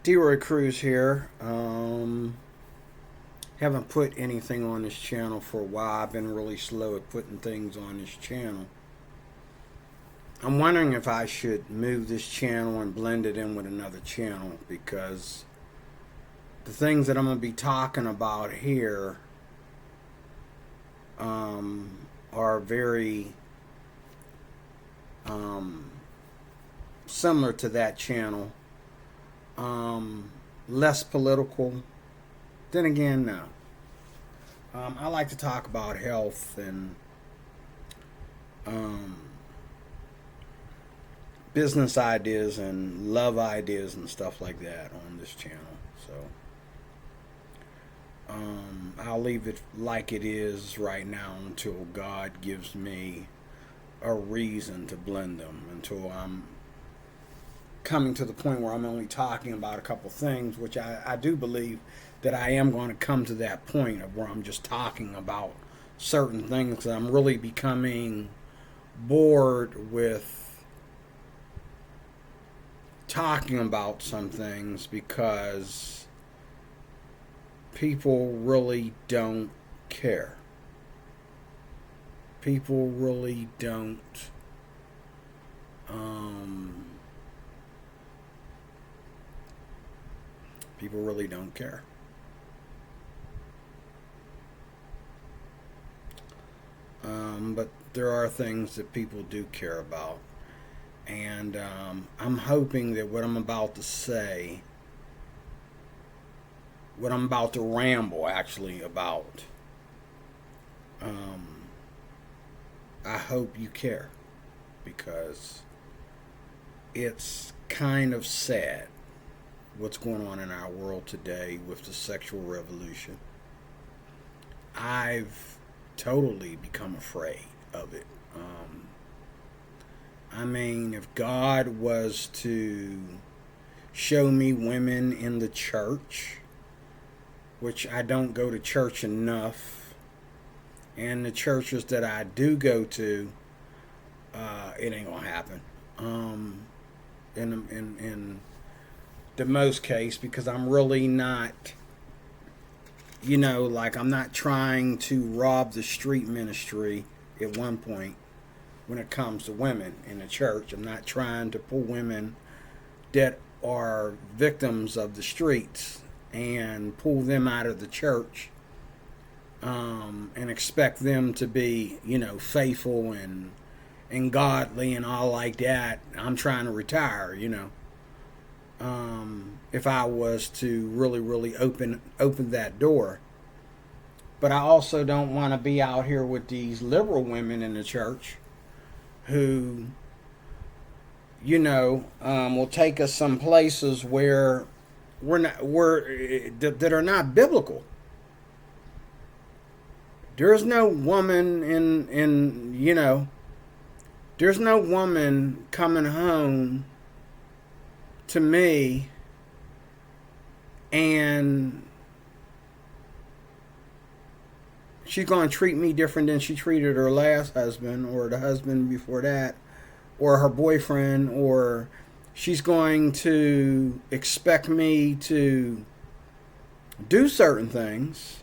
D-Roy Cruz here. Haven't put anything on this channel for a while. I've been really slow at putting things on this channel. I'm wondering if I should move this channel and blend it in with another channel, because the things that I'm going to be talking about here are very similar to that channel. Less political. Then again, no. I like to talk about health and um, business ideas and love ideas and stuff like that on this channel. So I'll leave it like it is right now until God gives me a reason to blend them, until I'm coming to the point where I'm only talking about a couple things, which I do believe that I am going to come to that point of where I'm just talking about certain things, because I'm really becoming bored with talking about some things, because people really don't care. People really don't people really don't care. But there are things that people do care about. And I'm hoping that what I'm about to say, what I'm about to ramble actually about, I hope you care, because it's kind of sad what's going on in our world today with the sexual revolution. I've totally become afraid of it. I mean, if God was to show me women in the church, which I don't go to church enough, and the churches that I do go to, it ain't gonna happen. In the most case, because I'm really not, like, I'm not trying to rob the street ministry at one point when it comes to women in the church. I'm not trying to pull women that are victims of the streets and pull them out of the church, and expect them to be, faithful and godly and all like that. I'm trying to retire, if I was to really open that door. But I also don't want to be out here with these liberal women in the church who, will take us some places where that are not biblical. There's no woman there's no woman coming home to me and she's going to treat me different than she treated her last husband, or the husband before that, or her boyfriend, or she's going to expect me to do certain things.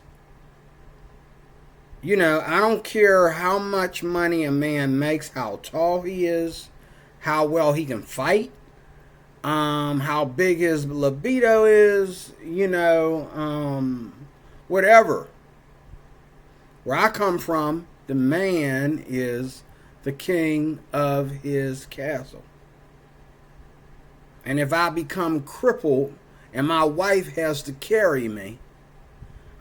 I don't care how much money a man makes, how tall he is, how well he can fight, how big his libido is, whatever. Where I come from, the man is the king of his castle. And if I become crippled and my wife has to carry me,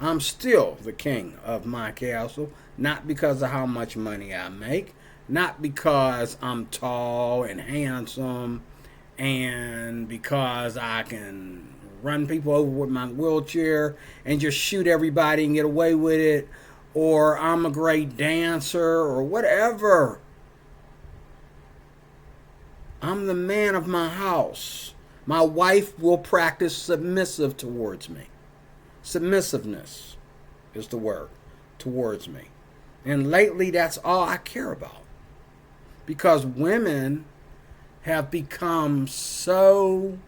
I'm still the king of my castle, not because of how much money I make, not because I'm tall and handsome, and because I can run people over with my wheelchair and just shoot everybody and get away with it, or I'm a great dancer, or whatever. I'm the man of my house. My wife will practice submissive towards me. Submissiveness is the word, towards me. And lately, that's all I care about. Because women have become so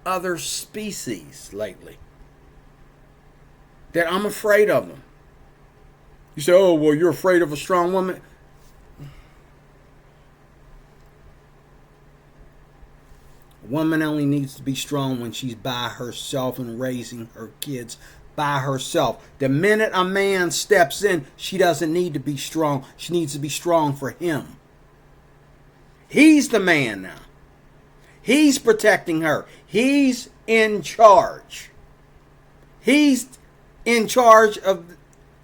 other species lately that I'm afraid of them. You say, oh, well, you're afraid of a strong woman. A woman only needs to be strong when she's by herself and raising her kids by herself. The minute a man steps in, she doesn't need to be strong. She needs to be strong for him. He's the man now. He's protecting her. He's in charge. He's in charge of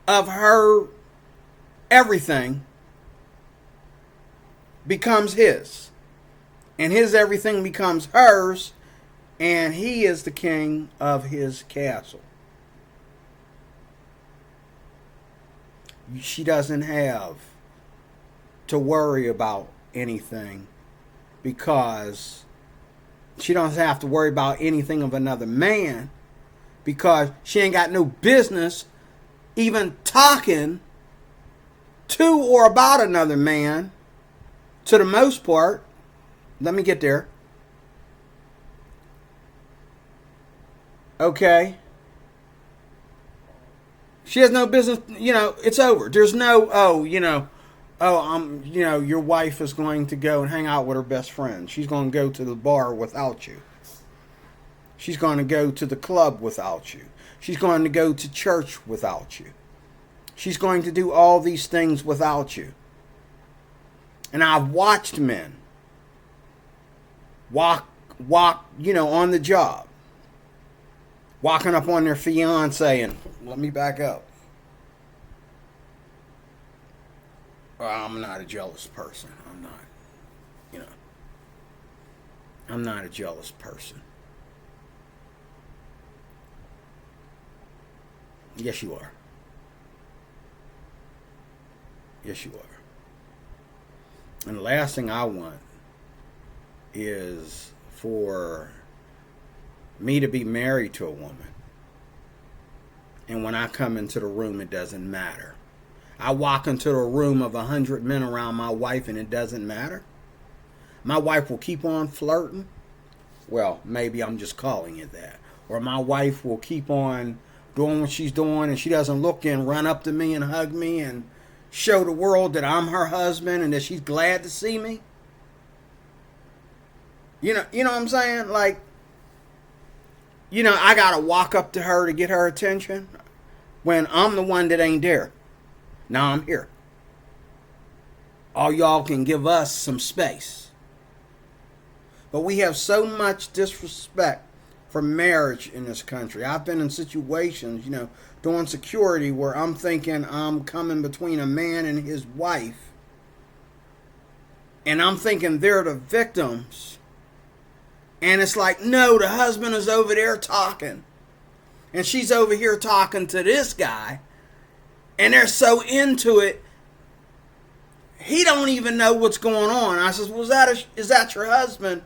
her. Everything becomes his. And his everything becomes hers. And he is the king of his castle. She doesn't have to worry about anything, because she doesn't have to worry about anything of another man, because she ain't got no business even talking to or about another man, to the most part. Let me get there. Okay. She has no business, it's over. There's no, your wife is going to go and hang out with her best friend. She's going to go to the bar without you. She's going to go to the club without you. She's going to go to church without you. She's going to do all these things without you. And I've watched men walk, on the job, walking up on their fiance and, let me back up. I'm not a jealous person. I'm not a jealous person. Yes, you are. Yes, you are. And the last thing I want is for me to be married to a woman, and when I come into the room, it doesn't matter. I walk into a room of 100 men around my wife, and it doesn't matter. My wife will keep on flirting. Well, maybe I'm just calling it that. Or my wife will keep on doing what she's doing, and she doesn't look and run up to me and hug me and show the world that I'm her husband and that she's glad to see me. You know what I'm saying? Like, I gotta walk up to her to get her attention when I'm the one that ain't there. Now I'm here. All y'all can give us some space. But we have so much disrespect for marriage in this country. I've been in situations, doing security, where I'm thinking I'm coming between a man and his wife. And I'm thinking they're the victims. And it's like, no, the husband is over there talking. And she's over here talking to this guy. And they're so into it, he don't even know what's going on. I says, well, is that your husband?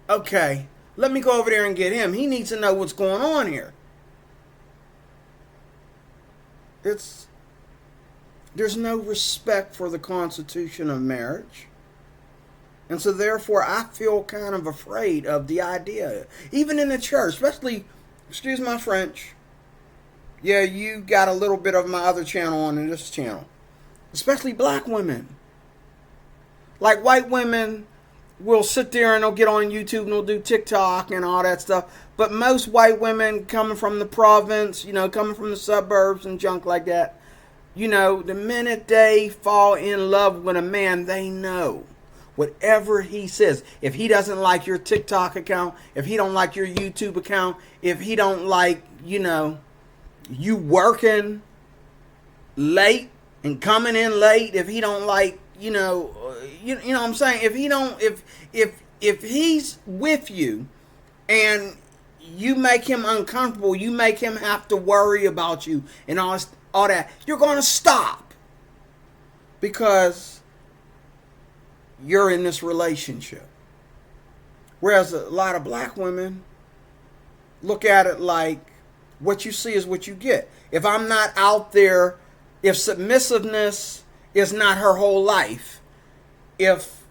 Okay, let me go over there and get him. He needs to know what's going on here. There's no respect for the constitution of marriage. And so therefore I feel kind of afraid of the idea. Even in the church, especially, excuse my French, yeah, you got a little bit of my other channel on this channel. Especially black women. Like, white women will sit there and they'll get on YouTube and they'll do TikTok and all that stuff. But most white women coming from the province, coming from the suburbs and junk like that, the minute they fall in love with a man, they know whatever he says. If he doesn't like your TikTok account, if he don't like your YouTube account, if he don't like, you working late and coming in late, if he don't like, you know what I'm saying, if he's with you and you make him uncomfortable, you make him have to worry about you and all that, you're going to stop because you're in this relationship. Whereas a lot of black women look at it like, what you see is what you get. If I'm not out there, if submissiveness is not her whole life, if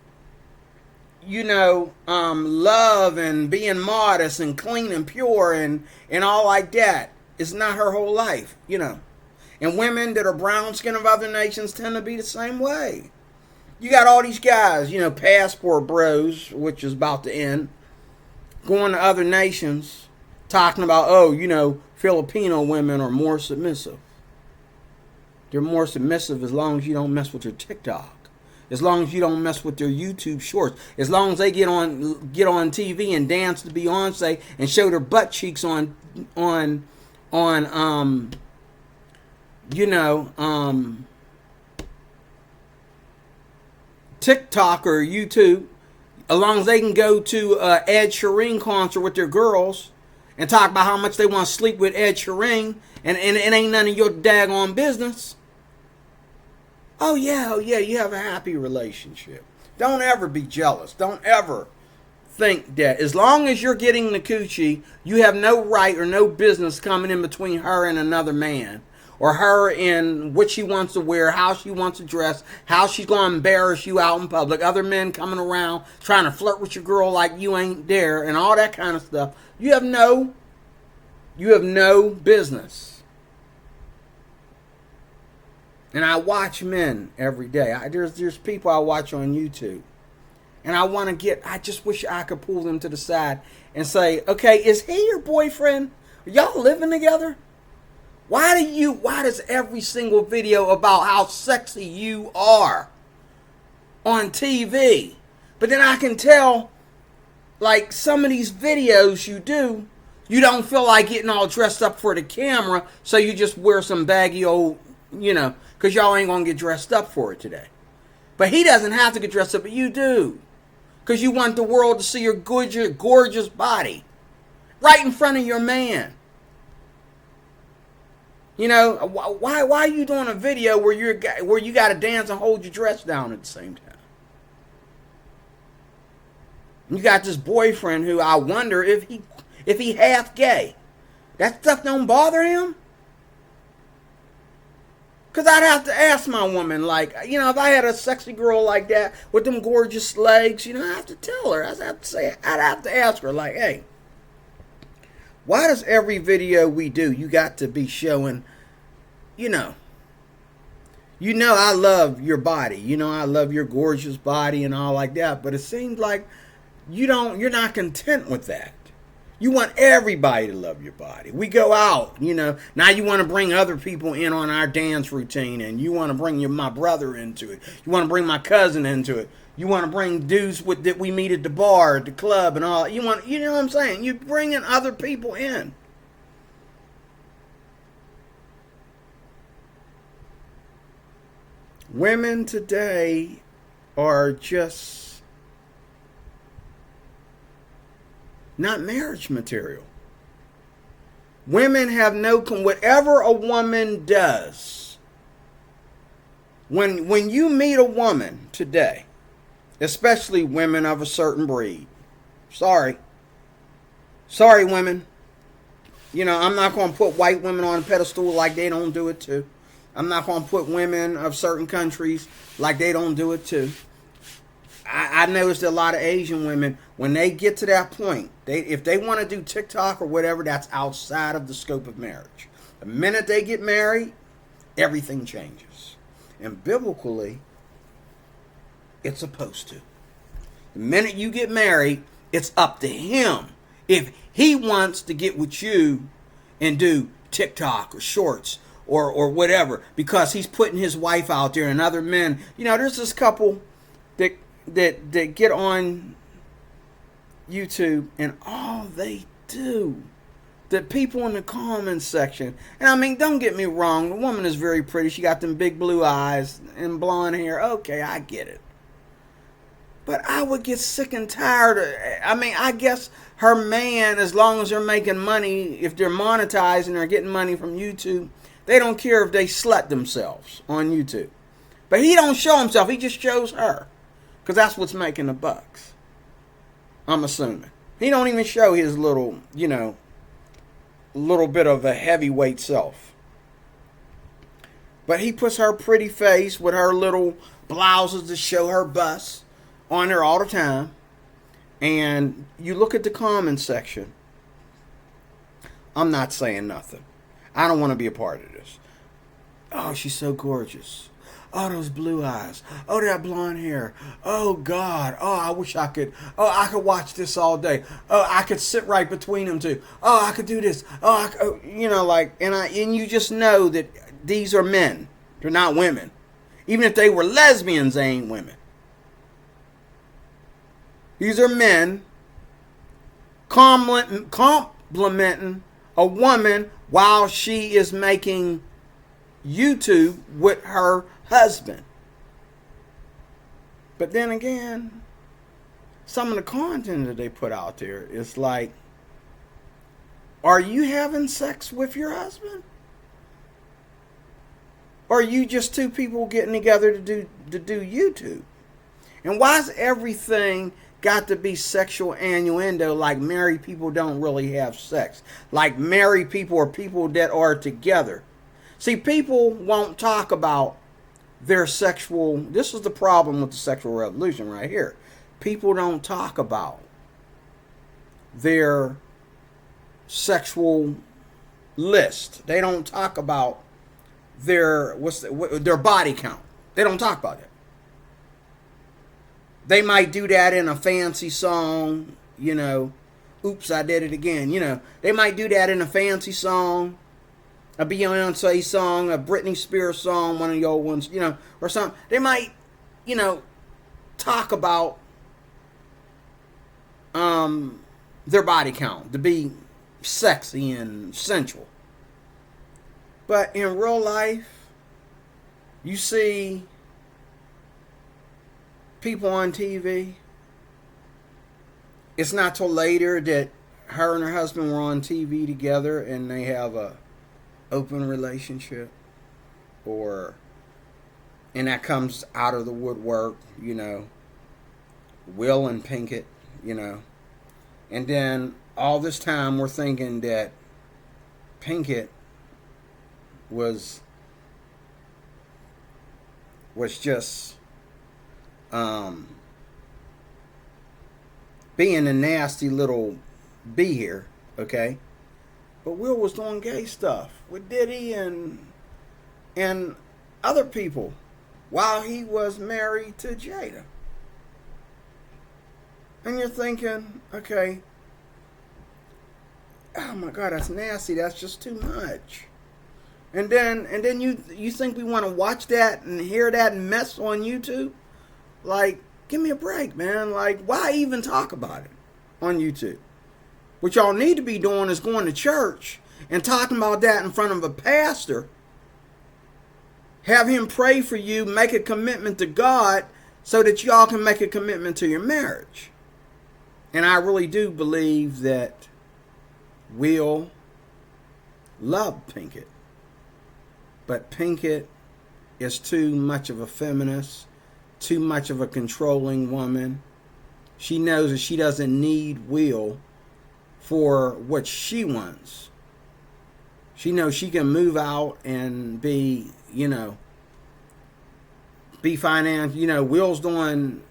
love and being modest and clean and pure and all like that. It's not her whole life. And women that are brown skin of other nations tend to be the same way. You got all these guys, passport bros, which is about to end, going to other nations, talking about, Filipino women are more submissive. They're more submissive as long as you don't mess with their TikTok. As long as you don't mess with their YouTube shorts. As long as they get on TV and dance to Beyonce and show their butt cheeks on TikTok or YouTube, as long as they can go to Ed Sheeran concert with their girls and talk about how much they want to sleep with Ed Sheeran, and it ain't none of your daggone business. Oh yeah, you have a happy relationship. Don't ever be jealous. Don't ever think that as long as you're getting the coochie, you have no right or no business coming in between her and another man. Or her in what she wants to wear, how she wants to dress, how she's going to embarrass you out in public, other men coming around trying to flirt with your girl like you ain't there, and all that kind of stuff. You have no business. And I watch men every day. There's people I watch on YouTube. And I just wish I could pull them to the side and say, okay, is he your boyfriend? Are y'all living together? Why does every single video about how sexy you are on TV? But then I can tell, like, some of these videos you don't feel like getting all dressed up for the camera, so you just wear some baggy old, because y'all ain't going to get dressed up for it today. But he doesn't have to get dressed up, but you do. Because you want the world to see your gorgeous body right in front of your man. Why are you doing a video where you got to dance and hold your dress down at the same time? You got this boyfriend who I wonder if he half gay. That stuff don't bother him? Because I'd have to ask my woman, like, if I had a sexy girl like that with them gorgeous legs, I have to tell her. I'd have to ask her, like, hey, why does every video we do, you got to be showing, I love your body. I love your gorgeous body and all like that. But it seems like you're not content with that. You want everybody to love your body. We go out, now you want to bring other people in on our dance routine, and you want to bring my brother into it. You want to bring my cousin into it. You want to bring dudes that we meet at the bar, at the club, and all. You know what I'm saying? You're bringing other people in. Women today are just not marriage material. Women have whatever a woman does. When you meet a woman today, especially women of a certain breed. Sorry women. I'm not going to put white women on a pedestal like they don't do it too. I'm not going to put women of certain countries like they don't do it too. I noticed a lot of Asian women, when they get to that point, if they want to do TikTok or whatever, that's outside of the scope of marriage. The minute they get married, everything changes. And biblically, it's supposed to. The minute you get married, it's up to him. If he wants to get with you and do TikTok or shorts or whatever, because he's putting his wife out there and other men. There's this couple that get on YouTube, and all they do, the people in the comments section, and I mean, don't get me wrong, the woman is very pretty. She got them big blue eyes and blonde hair. Okay, I get it. But I would get sick and tired of, I guess her man, as long as they're making money, if they're monetized and they're getting money from YouTube, they don't care if they slut themselves on YouTube. But he don't show himself, he just shows her. Because that's what's making the bucks. I'm assuming. He don't even show his little bit of a heavyweight self. But he puts her pretty face with her little blouses to show her bust on there all the time. And you look at the comment section. I'm not saying nothing. I don't want to be a part of this. Oh, she's so gorgeous. Oh, those blue eyes. Oh, that blonde hair. Oh, God. Oh, I wish I could. Oh, I could watch this all day. Oh, I could sit right between them two. Oh, I could do this. And you just know that these are men. They're not women. Even if they were lesbians, they ain't women. These are men complimenting a woman while she is making YouTube with her husband. But then again, some of the content that they put out there is like, are you having sex with your husband? Or are you just two people getting together to do YouTube? And why is everything got to be sexual innuendo, like married people don't really have sex? Like married people are people that are together. See, people won't talk about their sexual... This is the problem with the sexual revolution right here. People don't talk about their sexual list. They don't talk about their body count. They don't talk about it. They might do that in a fancy song, Oops, I did it again. They might do that in a fancy song, a Beyonce song, a Britney Spears song, one of the old ones, or something. They might, talk about their body count to be sexy and sensual. But in real life, you see people on TV. It's not till later that her and her husband were on TV together and they have a open relationship, and that comes out of the woodwork, Will and Pinkett, and then all this time we're thinking that Pinkett was just being a nasty little bee here, okay? But Will was doing gay stuff with Diddy and other people while he was married to Jada. And you're thinking, okay, oh my God, that's nasty. That's just too much. And then you think we want to watch that and hear that mess on YouTube? Like, give me a break, man. Like, why even talk about it on YouTube? What y'all need to be doing is going to church and talking about that in front of a pastor. Have him pray for you, make a commitment to God so that y'all can make a commitment to your marriage. And I really do believe that Will loved Pinkett. But Pinkett is too much of a feminist, too much of a controlling woman. She knows that she doesn't need Will for what she wants. She knows she can move out and be financial. Will's doing,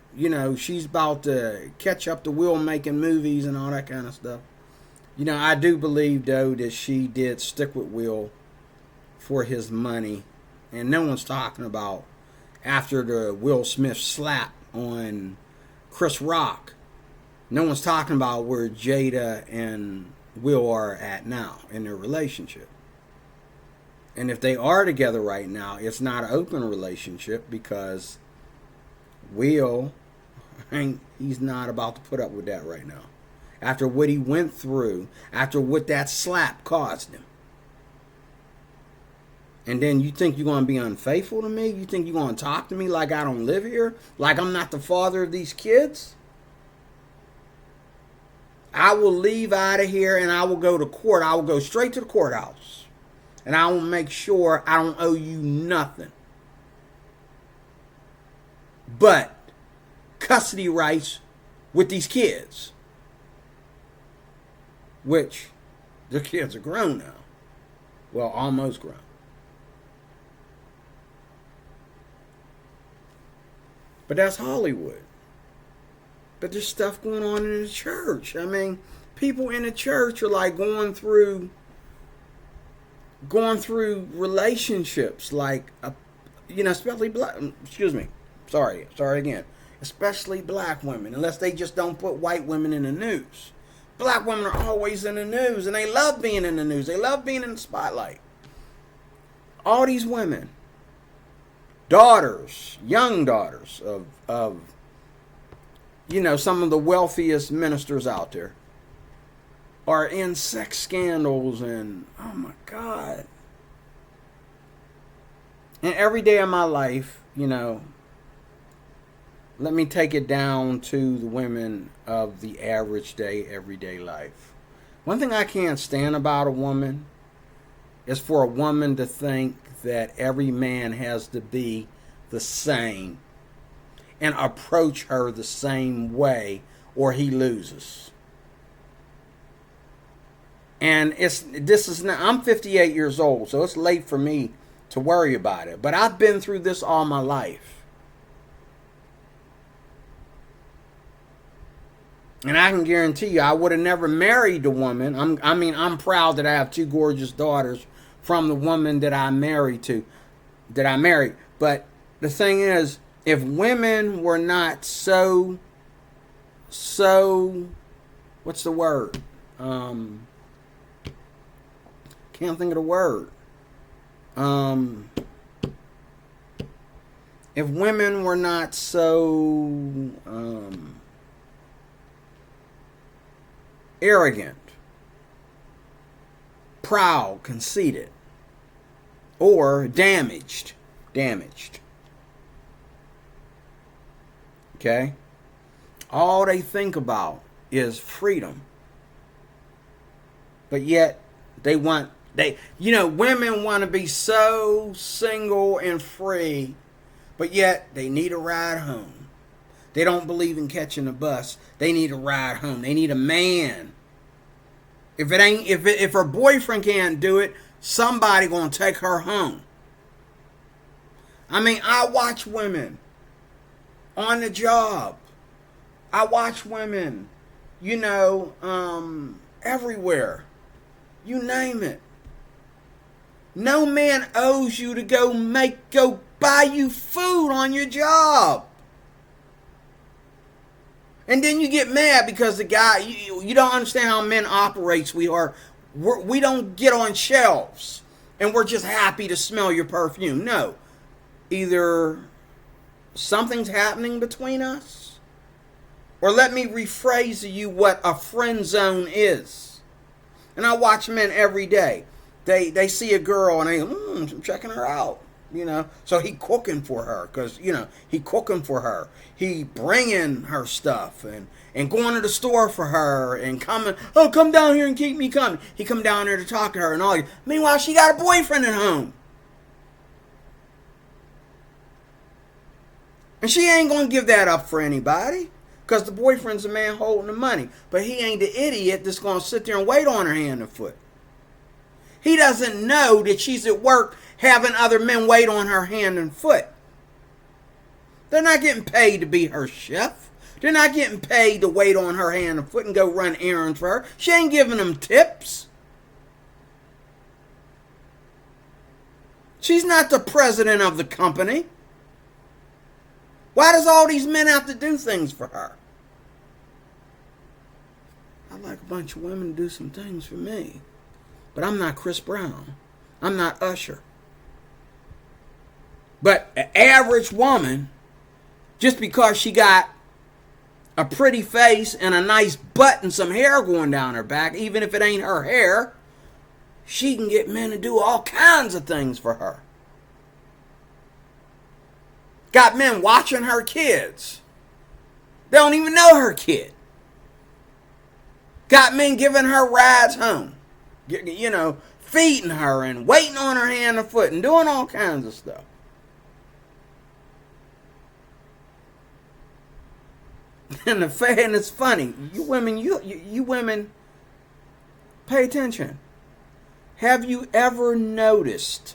she's about to catch up to Will making movies and all that kind of stuff. I do believe, though, that she did stick with Will for his money. And no one's talking about after the Will Smith slap on Chris Rock. No one's talking about where Jada and Will are at now in their relationship. And if they are together right now, it's not an open relationship because Will, he's not about to put up with that right now. After what he went through, after what that slap caused him. And then you think you're going to be unfaithful to me? You think you're going to talk to me like I don't live here? Like I'm not the father of these kids? I will leave out of here and I will go to court. I will go straight to the courthouse. And I will make sure I don't owe you nothing. But custody rights with these kids. Which, their kids are grown now. Well, almost grown. But that's Hollywood. But there's stuff going on in the church. I mean, people in the church are like going through relationships, like especially black. Excuse me. Sorry again. Especially black women, unless they just don't put white women in the news. Black women are always in the news, and they love being in the news. They love being in the spotlight. All these women, daughters, young daughters of some of the wealthiest ministers out there, are in sex scandals, and oh my God. And every day of my life, let me take it down to the women of the average day, everyday life. One thing I can't stand about a woman is for a woman to think that every man has to be the same and approach her the same way, or he loses. And I'm 58 years old, so it's late for me to worry about it. But I've been through this all my life. And I can guarantee you, I would have never married the woman. I'm proud that I have two gorgeous daughters from the woman that I married. But the thing is, if women were not so, what's the word? Can't think of the word. If women were not so arrogant, proud, conceited, or damaged. Okay? All they think about is freedom. But yet women want to be so single and free, but yet they need a ride home. They don't believe in catching a bus. They need a ride home. They need a man. If her boyfriend can't do it, somebody gonna take her home. I mean, I watch women on the job. I watch women, everywhere. You name it. No man owes you to go buy you food on your job. And then you get mad because the guy, you don't understand how men operate, sweetheart. We don't get on shelves and we're just happy to smell your perfume. No. Either something's happening between us, or let me rephrase to you what a friend zone is. And I watch men every day. They see a girl and I'm checking her out. So he cooking for her because, he cooking for her. He bringing her stuff and going to the store for her and coming, come down here and keep me coming. He come down there to talk to her and all. Meanwhile, she got a boyfriend at home. And she ain't going to give that up for anybody because the boyfriend's the man holding the money. But he ain't the idiot that's going to sit there and wait on her hand and foot. He doesn't know that she's at work having other men wait on her hand and foot. They're not getting paid to be her chef. They're not getting paid to wait on her hand and foot and go run errands for her. She ain't giving them tips. She's not the president of the company. Why does all these men have to do things for her? I'd like a bunch of women to do some things for me. But I'm not Chris Brown. I'm not Usher. But an average woman, just because she got a pretty face and a nice butt and some hair going down her back, even if it ain't her hair, she can get men to do all kinds of things for her. Got men watching her kids. They don't even know her kid. Got men giving her rides home. Feeding her and waiting on her hand and foot and doing all kinds of stuff. And it's funny. You women, pay attention. Have you ever noticed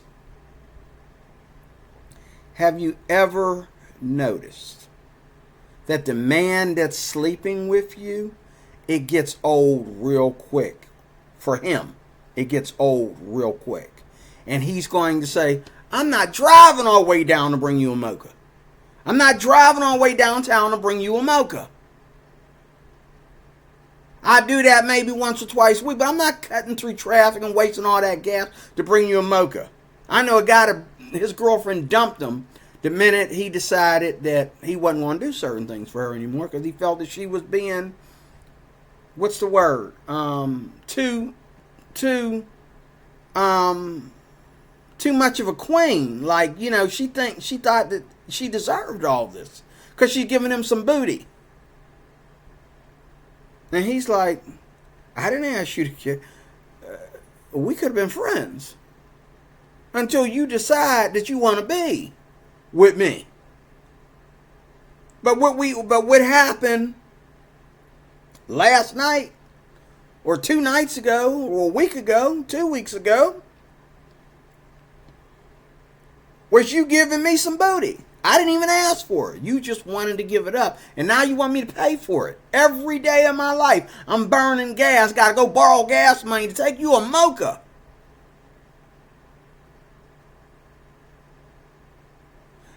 that the man that's sleeping with you, it gets old real quick. For him, it gets old real quick. And he's going to say, I'm not driving all the way down to bring you a mocha. I'm not driving all the way downtown to bring you a mocha. I do that maybe once or twice a week, but I'm not cutting through traffic and wasting all that gas to bring you a mocha. I know a guy that his girlfriend dumped him the minute he decided that he wasn't going to do certain things for her anymore because he felt that she was being, what's the word? Too much of a queen. Like, you know, she thought that she deserved all this because she's giving him some booty. And he's like, I didn't ask you to get. We could have been friends until you decide that you want to be with me. But what happened last night, or 2 nights ago, or a week ago, 2 weeks ago, was you giving me some booty. I didn't even ask for it. You just wanted to give it up. And now you want me to pay for it. Every day of my life, I'm burning gas. Got to go borrow gas money to take you a mocha.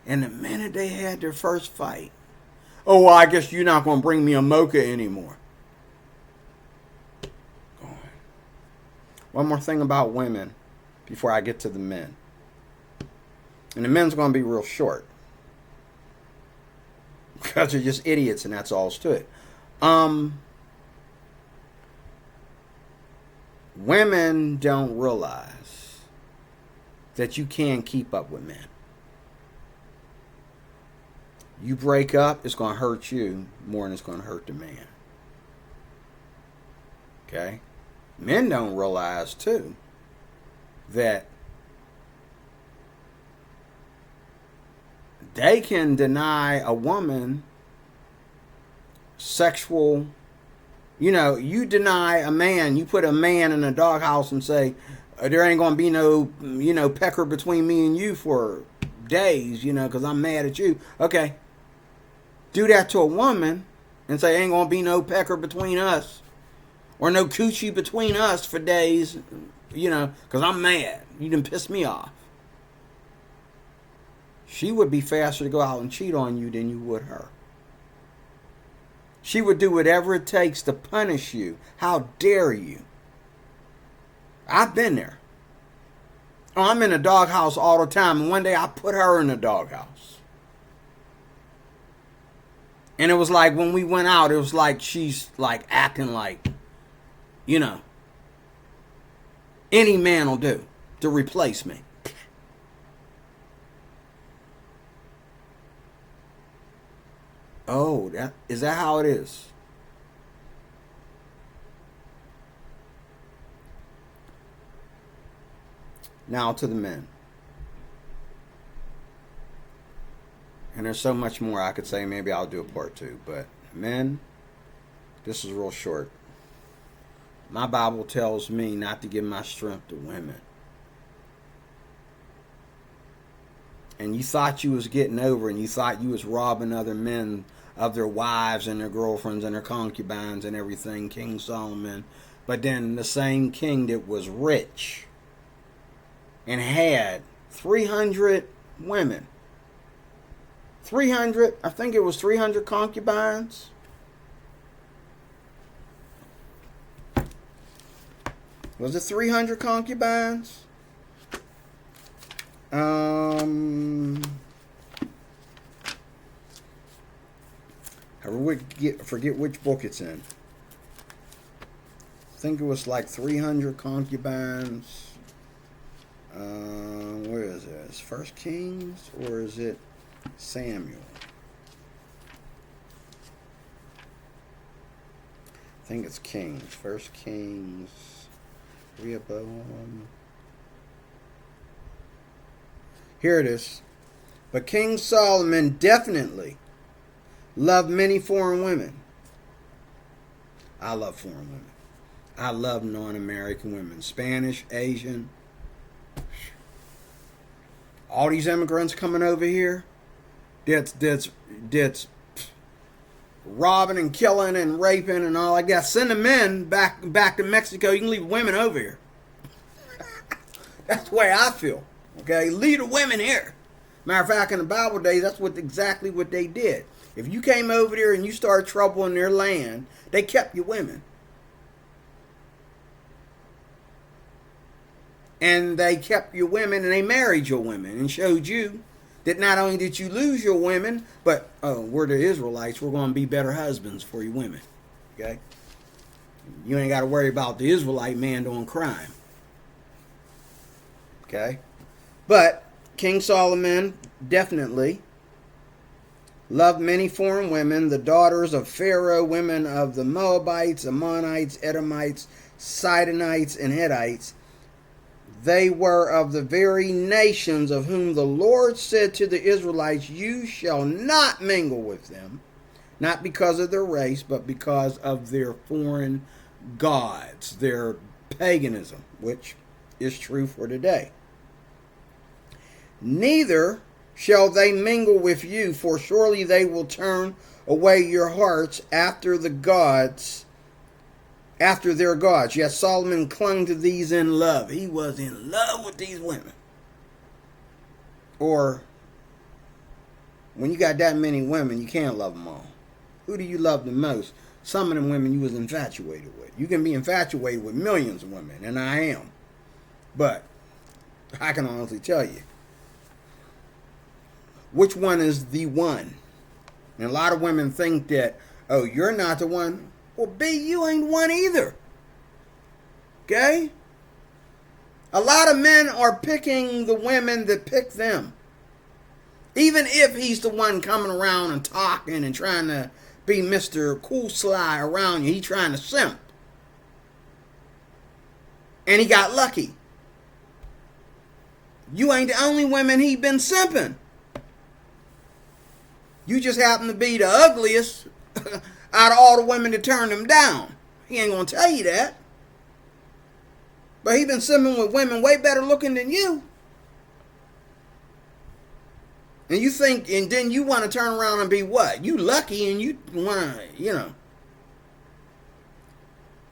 And the minute they had their first fight, oh, well, I guess you're not going to bring me a mocha anymore. One more thing about women before I get to the men. And the men's going to be real short. Because they're just idiots and that's all to it. Women don't realize that you can keep up with men. You break up, it's going to hurt you more than it's going to hurt the man. Okay? Men don't realize, too, that they can deny a woman sexual, you know, you deny a man, you put a man in a doghouse and say, there ain't going to be no, you know, pecker between me and you for days, you know, because I'm mad at you. Okay. Do that to a woman and say, ain't going to be no pecker between us or no coochie between us for days, you know, because I'm mad. You done pissed me off. She would be faster to go out and cheat on you than you would her. She would do whatever it takes to punish you. How dare you? I've been there. Oh, I'm in a doghouse all the time. And one day I put her in a doghouse. And it was like when we went out, it was like she's like acting like, you know, any man will do to replace me. Oh, is that how it is? Now to the men. And there's so much more I could say. Maybe I'll do a part 2. But men, this is real short. My Bible tells me not to give my strength to women. And you thought you was getting over and you thought you was robbing other men of their wives and their girlfriends and their concubines and everything, King Solomon. But then the same king that was rich and had 300 women. 300, I think it was 300 concubines. Was it 300 concubines? I forget which book it's in. I think it was like 300 concubines. Where is it? Is it 1 Kings or is it Samuel? I think it's Kings. 1 Kings. Rehoboam. Here it is. But King Solomon definitely loved many foreign women. I love foreign women. I love non-American women. Spanish, Asian. All these immigrants coming over here. That's robbing and killing and raping and all like that. Send the men back to Mexico. You can leave women over here. That's the way I feel. Okay, leave the women here. Matter of fact, in the Bible days, that's exactly what they did. If you came over there and you started trouble in their land, they kept your women. And they kept your women and they married your women and showed you that not only did you lose your women, but we're the Israelites, we're going to be better husbands for your women. Okay? You ain't got to worry about the Israelite man doing crime. Okay? But King Solomon definitely loved many foreign women, the daughters of Pharaoh, women of the Moabites, Ammonites, Edomites, Sidonites, and Hittites. They were of the very nations of whom the Lord said to the Israelites, you shall not mingle with them, not because of their race, but because of their foreign gods, their paganism, which is true for today. Neither shall they mingle with you, for surely they will turn away your hearts after their gods. Yes, Solomon clung to these in love. He was in love with these women. Or, when you got that many women, you can't love them all. Who do you love the most? Some of them women you was infatuated with. You can be infatuated with millions of women, and I am. But, I can honestly tell you, which one is the one? And a lot of women think that, oh, you're not the one. Well, B, you ain't one either. Okay? A lot of men are picking the women that pick them. Even if he's the one coming around and talking and trying to be Mr. Cool Sly around you. He trying to simp. And he got lucky. You ain't the only women he been simping. You just happen to be the ugliest out of all the women that turned him down. He ain't gonna tell you that. But he been simping with women way better looking than you. And you think, and then you want to turn around and be what? You lucky and you want to,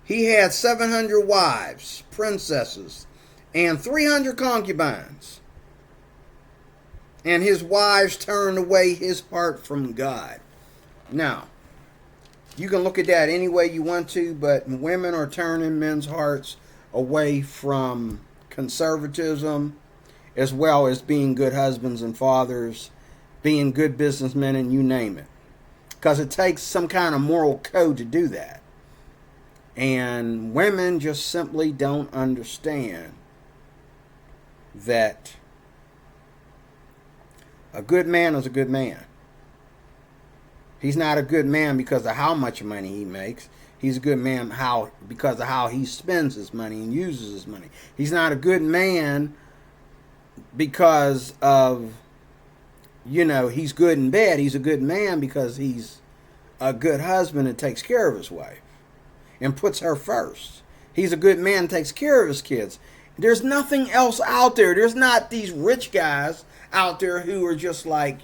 He had 700 wives, princesses, and 300 concubines. And his wives turned away his heart from God. Now, you can look at that any way you want to, but women are turning men's hearts away from conservatism, as well as being good husbands and fathers, being good businessmen, and you name it. Because it takes some kind of moral code to do that. And women just simply don't understand that a good man is a good man. He's not a good man because of how much money he makes. He's a good man because of how he spends his money and uses his money. He's not a good man because of, he's good in bed. He's a good man because he's a good husband and takes care of his wife and puts her first. He's a good man and takes care of his kids. There's nothing else out there. There's not these rich guys out there who are just like,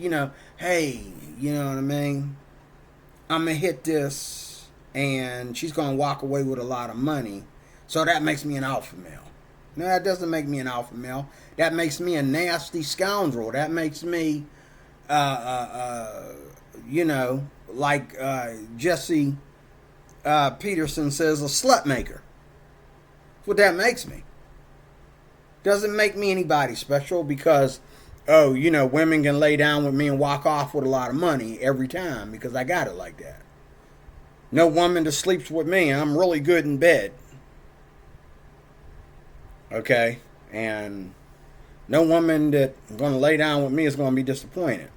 hey, you know what I mean? I'm going to hit this and she's going to walk away with a lot of money. So that makes me an alpha male. No, that doesn't make me an alpha male. That makes me a nasty scoundrel. That makes me, like Jesse Peterson says, a slut maker. That's what that makes me. Doesn't make me anybody special because, women can lay down with me and walk off with a lot of money every time because I got it like that. No woman that sleeps with me, I'm really good in bed. Okay? And no woman that's going to lay down with me is going to be disappointed.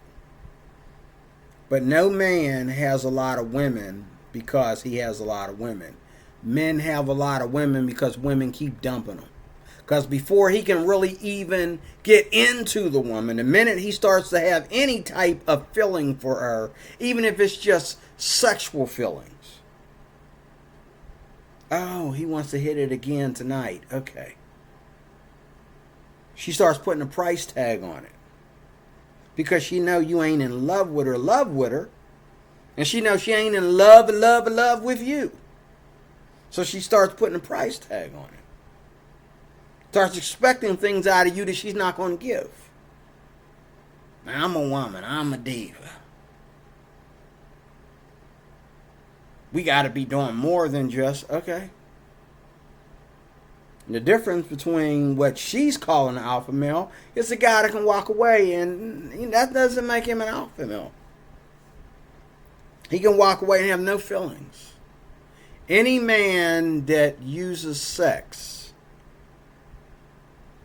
But no man has a lot of women because he has a lot of women. Men have a lot of women because women keep dumping them. Because before he can really even get into the woman, the minute he starts to have any type of feeling for her, even if it's just sexual feelings. Oh, he wants to hit it again tonight. Okay. She starts putting a price tag on it. Because she know you ain't in love with her. And she knows she ain't in love with you. So she starts putting a price tag on it. Starts expecting things out of you that she's not going to give. Now, I'm a woman. I'm a diva. We got to be doing more than just, okay. The difference between what she's calling an alpha male is the guy that can walk away, and that doesn't make him an alpha male. He can walk away and have no feelings. Any man that uses sex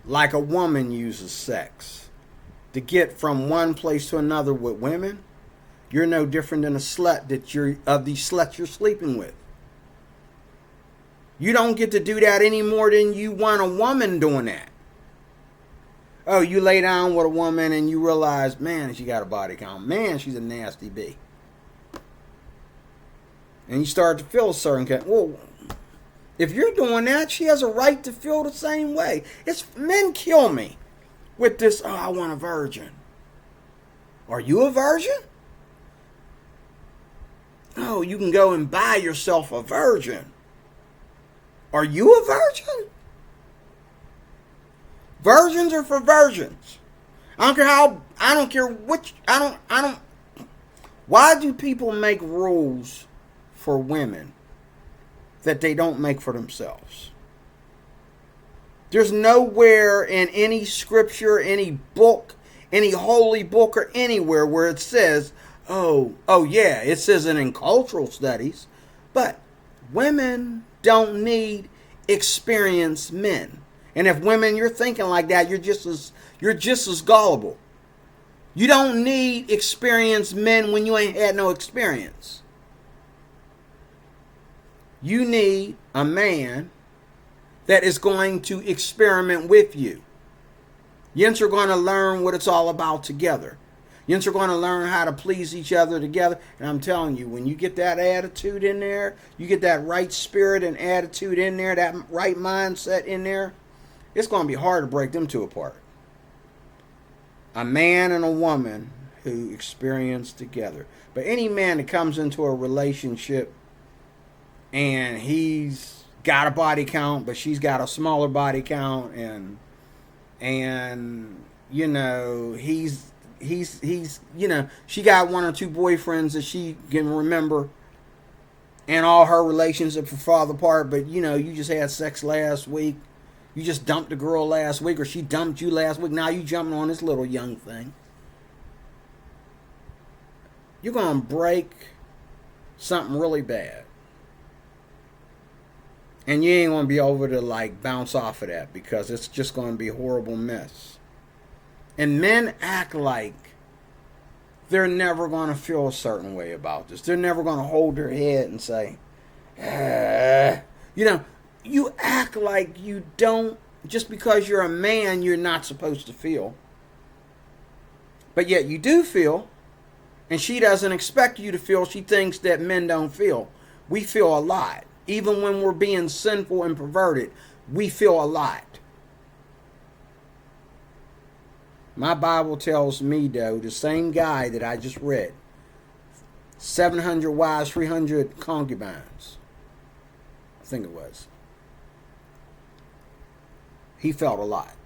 like a woman uses sex to get from one place to another with women, you're no different than a slut of these sluts you're sleeping with. You don't get to do that any more than you want a woman doing that. Oh, you lay down with a woman and you realize, man, she got a body count. Man, she's a nasty bee. And you start to feel a certain kind. Well, if you're doing that, she has a right to feel the same way. Men kill me with this, oh, I want a virgin. Are you a virgin? Oh, you can go and buy yourself a virgin. Are you a virgin? Virgins are for virgins. I don't care which, why do people make rules for women that they don't make for themselves? There's nowhere in any scripture, any book, any holy book or anywhere where it says, oh yeah, it says it in cultural studies, but women don't need experienced men. And if women, you're thinking like that, you're just as gullible. You don't need experienced men when you ain't had no experience. You need a man that is going to experiment with you. Yents are going to learn what it's all about together. Yents are going to learn how to please each other together. And I'm telling you, when you get that attitude in there, you get that right spirit and attitude in there, that right mindset in there, it's going to be hard to break them two apart. A man and a woman who experience together. But any man that comes into a relationship and he's got a body count, but she's got a smaller body count, and you know, he's you know, she got one or two boyfriends that she can remember, and all her relationships are farther apart, but you know, you just had sex last week, you just dumped the girl last week, or she dumped you last week, now you jumping on this little young thing. You're gonna break something really bad. And you ain't going to be able to like bounce off of that, because it's just going to be a horrible mess. And men act like they're never going to feel a certain way about this. They're never going to hold their head and say, you know, you act like you don't, just because you're a man, you're not supposed to feel. But yet you do feel, and she doesn't expect you to feel. She thinks that men don't feel. We feel a lot. Even when we're being sinful and perverted, we feel a lot. My Bible tells me, though, the same guy that I just read, 700 wives, 300 concubines, I think it was, he felt a lot.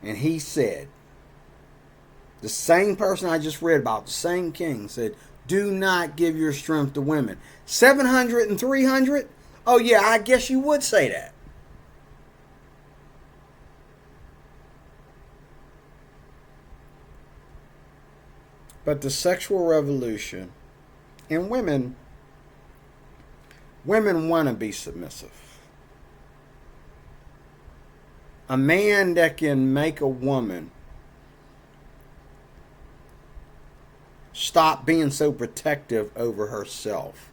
And he said, the same person I just read about, the same king, said, do not give your strength to women. 700 and 300? Oh yeah, I guess you would say that. But the sexual revolution, and women want to be submissive. A man that can make a woman stop being so protective over herself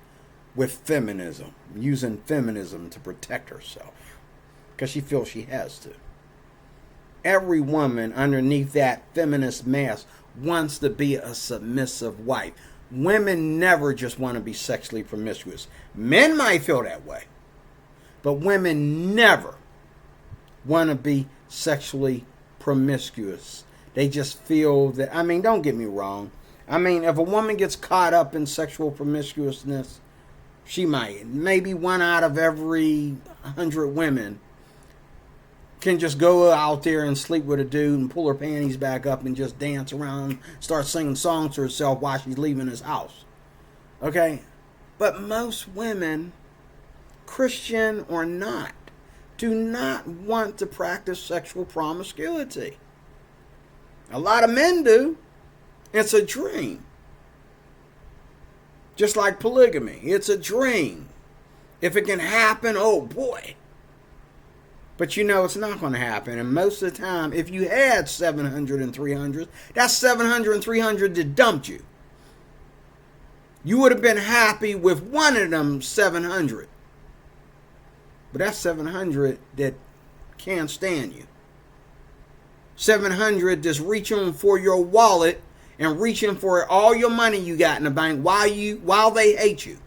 with feminism, using feminism to protect herself because she feels she has to. Every woman underneath that feminist mask wants to be a submissive wife. Women never just want to be sexually promiscuous. Men might feel that way, but women never want to be sexually promiscuous. They just feel that, I mean, don't get me wrong, I mean, if a woman gets caught up in sexual promiscuousness, she might. Maybe one out of every 100 women can just go out there and sleep with a dude and pull her panties back up and just dance around, start singing songs to herself while she's leaving his house. Okay? But most women, Christian or not, do not want to practice sexual promiscuity. A lot of men do. It's a dream. Just like polygamy. It's a dream. If it can happen, oh boy. But you know it's not going to happen. And most of the time, if you had 700 and 300, that's 700 and 300 that dumped you. You would have been happy with one of them 700. But that's 700 that can't stand you. 700 that's reaching for your wallet and reaching for all your money you got in the bank while they hate you.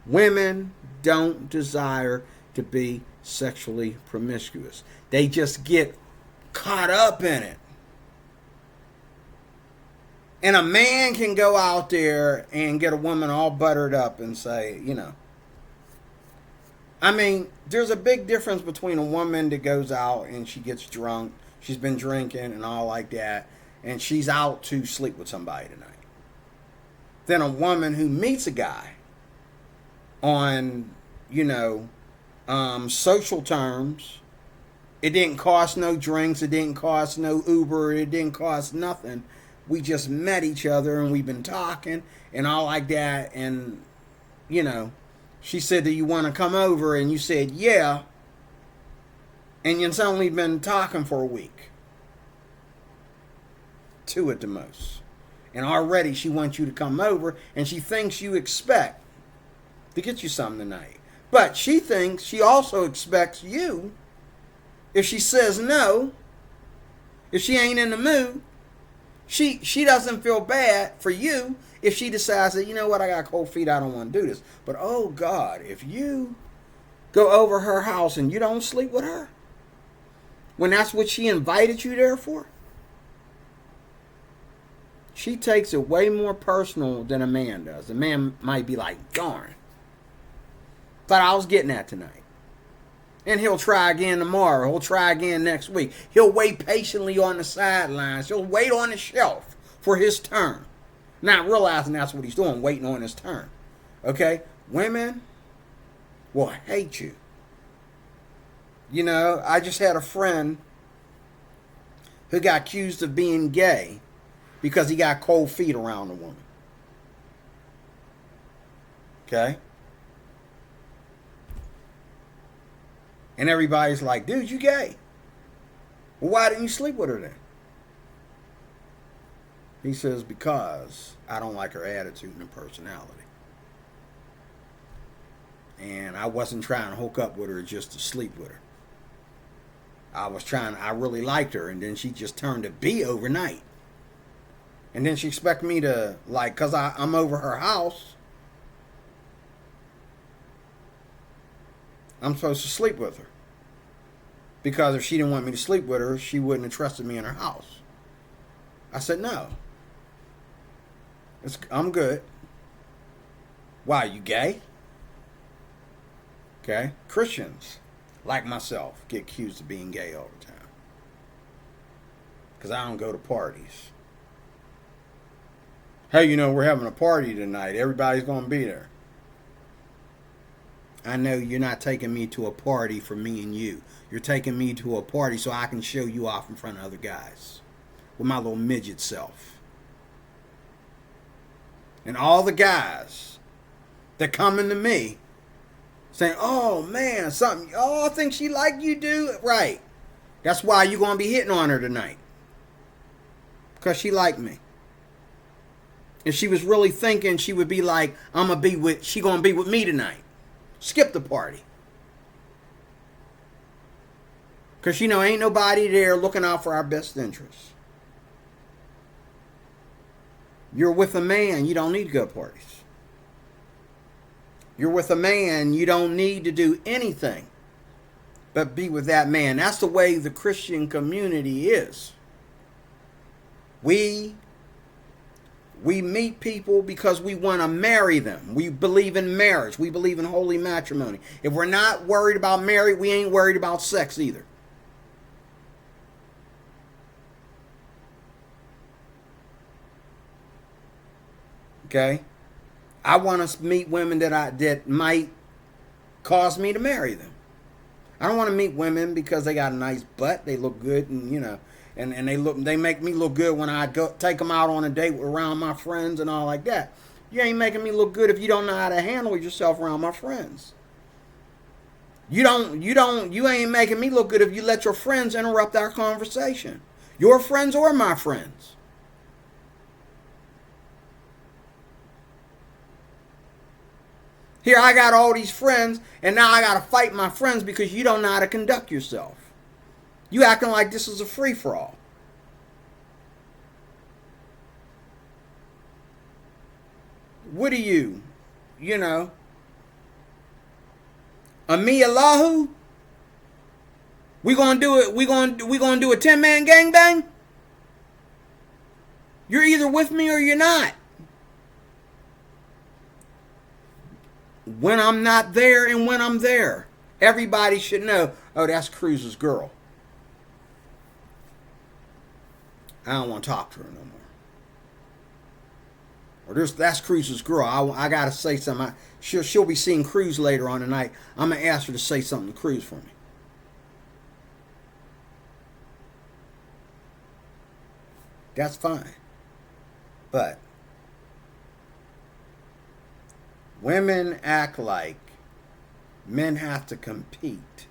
Women don't desire to be sexually promiscuous. They just get caught up in it. And a man can go out there and get a woman all buttered up and say, you know. I mean, there's a big difference between a woman that goes out and she gets drunk, she's been drinking and all like that, and she's out to sleep with somebody tonight. Then a woman who meets a guy on, you know, social terms. It didn't cost no drinks, it didn't cost no Uber, it didn't cost nothing. We just met each other and we've been talking and all like that. And, you know, she said, do you want to come over? And you said, yeah. And it's only been talking for a week. 2 at the most. And already she wants you to come over and she thinks you expect to get you something tonight. But she thinks she also expects you, if she says no, if she ain't in the mood, she doesn't feel bad for you if she decides that, you know what, I got cold feet, I don't want to do this. But oh God, if you go over her house and you don't sleep with her, when that's what she invited you there for, she takes it way more personal than a man does. A man might be like, darn, thought I was getting that tonight. And he'll try again tomorrow. He'll try again next week. He'll wait patiently on the sidelines. He'll wait on the shelf for his turn. Not realizing that's what he's doing, waiting on his turn. Okay? Women will hate you. You know, I just had a friend who got accused of being gay because he got cold feet around a woman. Okay? And everybody's like, dude, you gay. Well, why didn't you sleep with her then? He says, because I don't like her attitude and her personality. And I wasn't trying to hook up with her just to sleep with her. I really liked her, and then she just turned to be overnight. And then she expected me to, like, because I'm over her house, I'm supposed to sleep with her. Because if she didn't want me to sleep with her, she wouldn't have trusted me in her house. I said, no. I'm good. Why, you gay? Okay? Christians, like myself, get accused of being gay all the time. Because I don't go to parties. Hey, you know, we're having a party tonight. Everybody's going to be there. I know you're not taking me to a party for me and you. You're taking me to a party so I can show you off in front of other guys with my little midget self. And all the guys that coming to me saying, oh man, I think she like you, dude. Right. That's why you're going to be hitting on her tonight. Because she liked me. If she was really thinking, she would be like, she going to be with me tonight. Skip the party. Because, you know, ain't nobody there looking out for our best interests. You're with a man, you don't need to go to parties. You're with a man, you don't need to do anything but be with that man. That's the way the Christian community is. We meet people because we want to marry them. We believe in marriage. We believe in holy matrimony. If we're not worried about marriage, we ain't worried about sex either. Okay? I want to meet women that might cause me to marry them. I don't want to meet women because they got a nice butt, they look good, and and they make me look good when I go take them out on a date around my friends and all like that. You ain't making me look good if you don't know how to handle yourself around my friends. You ain't making me look good if you let your friends interrupt our conversation. Your friends or my friends. Here I got all these friends, and now I got to fight my friends because you don't know how to conduct yourself. You acting like this is a free-for-all. What are you? Amiyalahu? We gonna do it. We gonna do a 10-man gangbang? You're either with me or you're not. When I'm not there and when I'm there, everybody should know, oh, that's Cruz's girl. I don't want to talk to her no more. Or that's Cruz's girl. I got to say something. She'll be seeing Cruz later on tonight. I'm going to ask her to say something to Cruz for me. That's fine. But women act like men have to compete.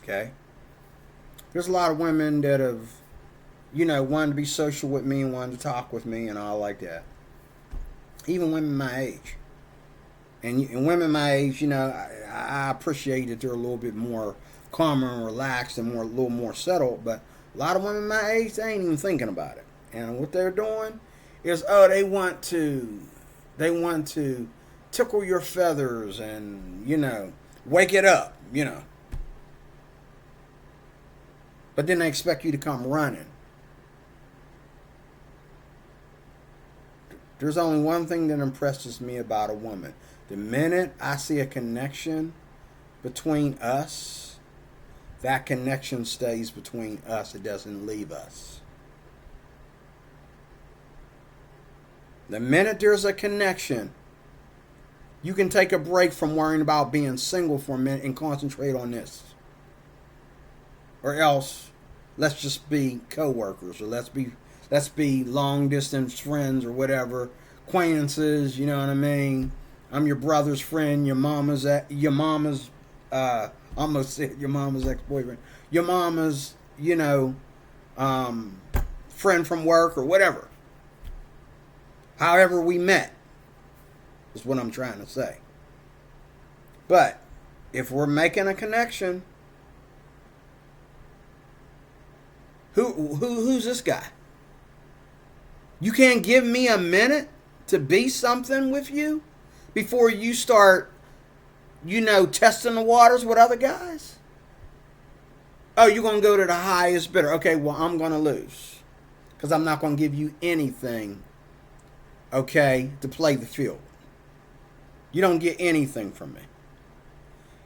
Okay? There's a lot of women that have, wanted to be social with me and wanted to talk with me and all like that. Even women my age. And women my age, I appreciate that they're a little bit more calmer and relaxed and a little more settled. But a lot of women my age, they ain't even thinking about it. And what they're doing is, they want to tickle your feathers and, wake it up, But then they expect you to come running. There's only one thing that impresses me about a woman. The minute I see a connection between us, that connection stays between us. It doesn't leave us. The minute there's a connection, you can take a break from worrying about being single for a minute and concentrate on this. Or else, let's just be co-workers, or let's be long distance friends or whatever, acquaintances. You know what I mean? I'm your brother's friend. Your mama's almost said your mama's ex-boyfriend. Your mama's friend from work or whatever. However we met is what I'm trying to say. But if we're making a connection, who's this guy? You can't give me a minute to be something with you before you start, testing the waters with other guys? Oh, you're going to go to the highest bidder. Okay, well, I'm going to lose because I'm not going to give you anything, to play the field. You don't get anything from me.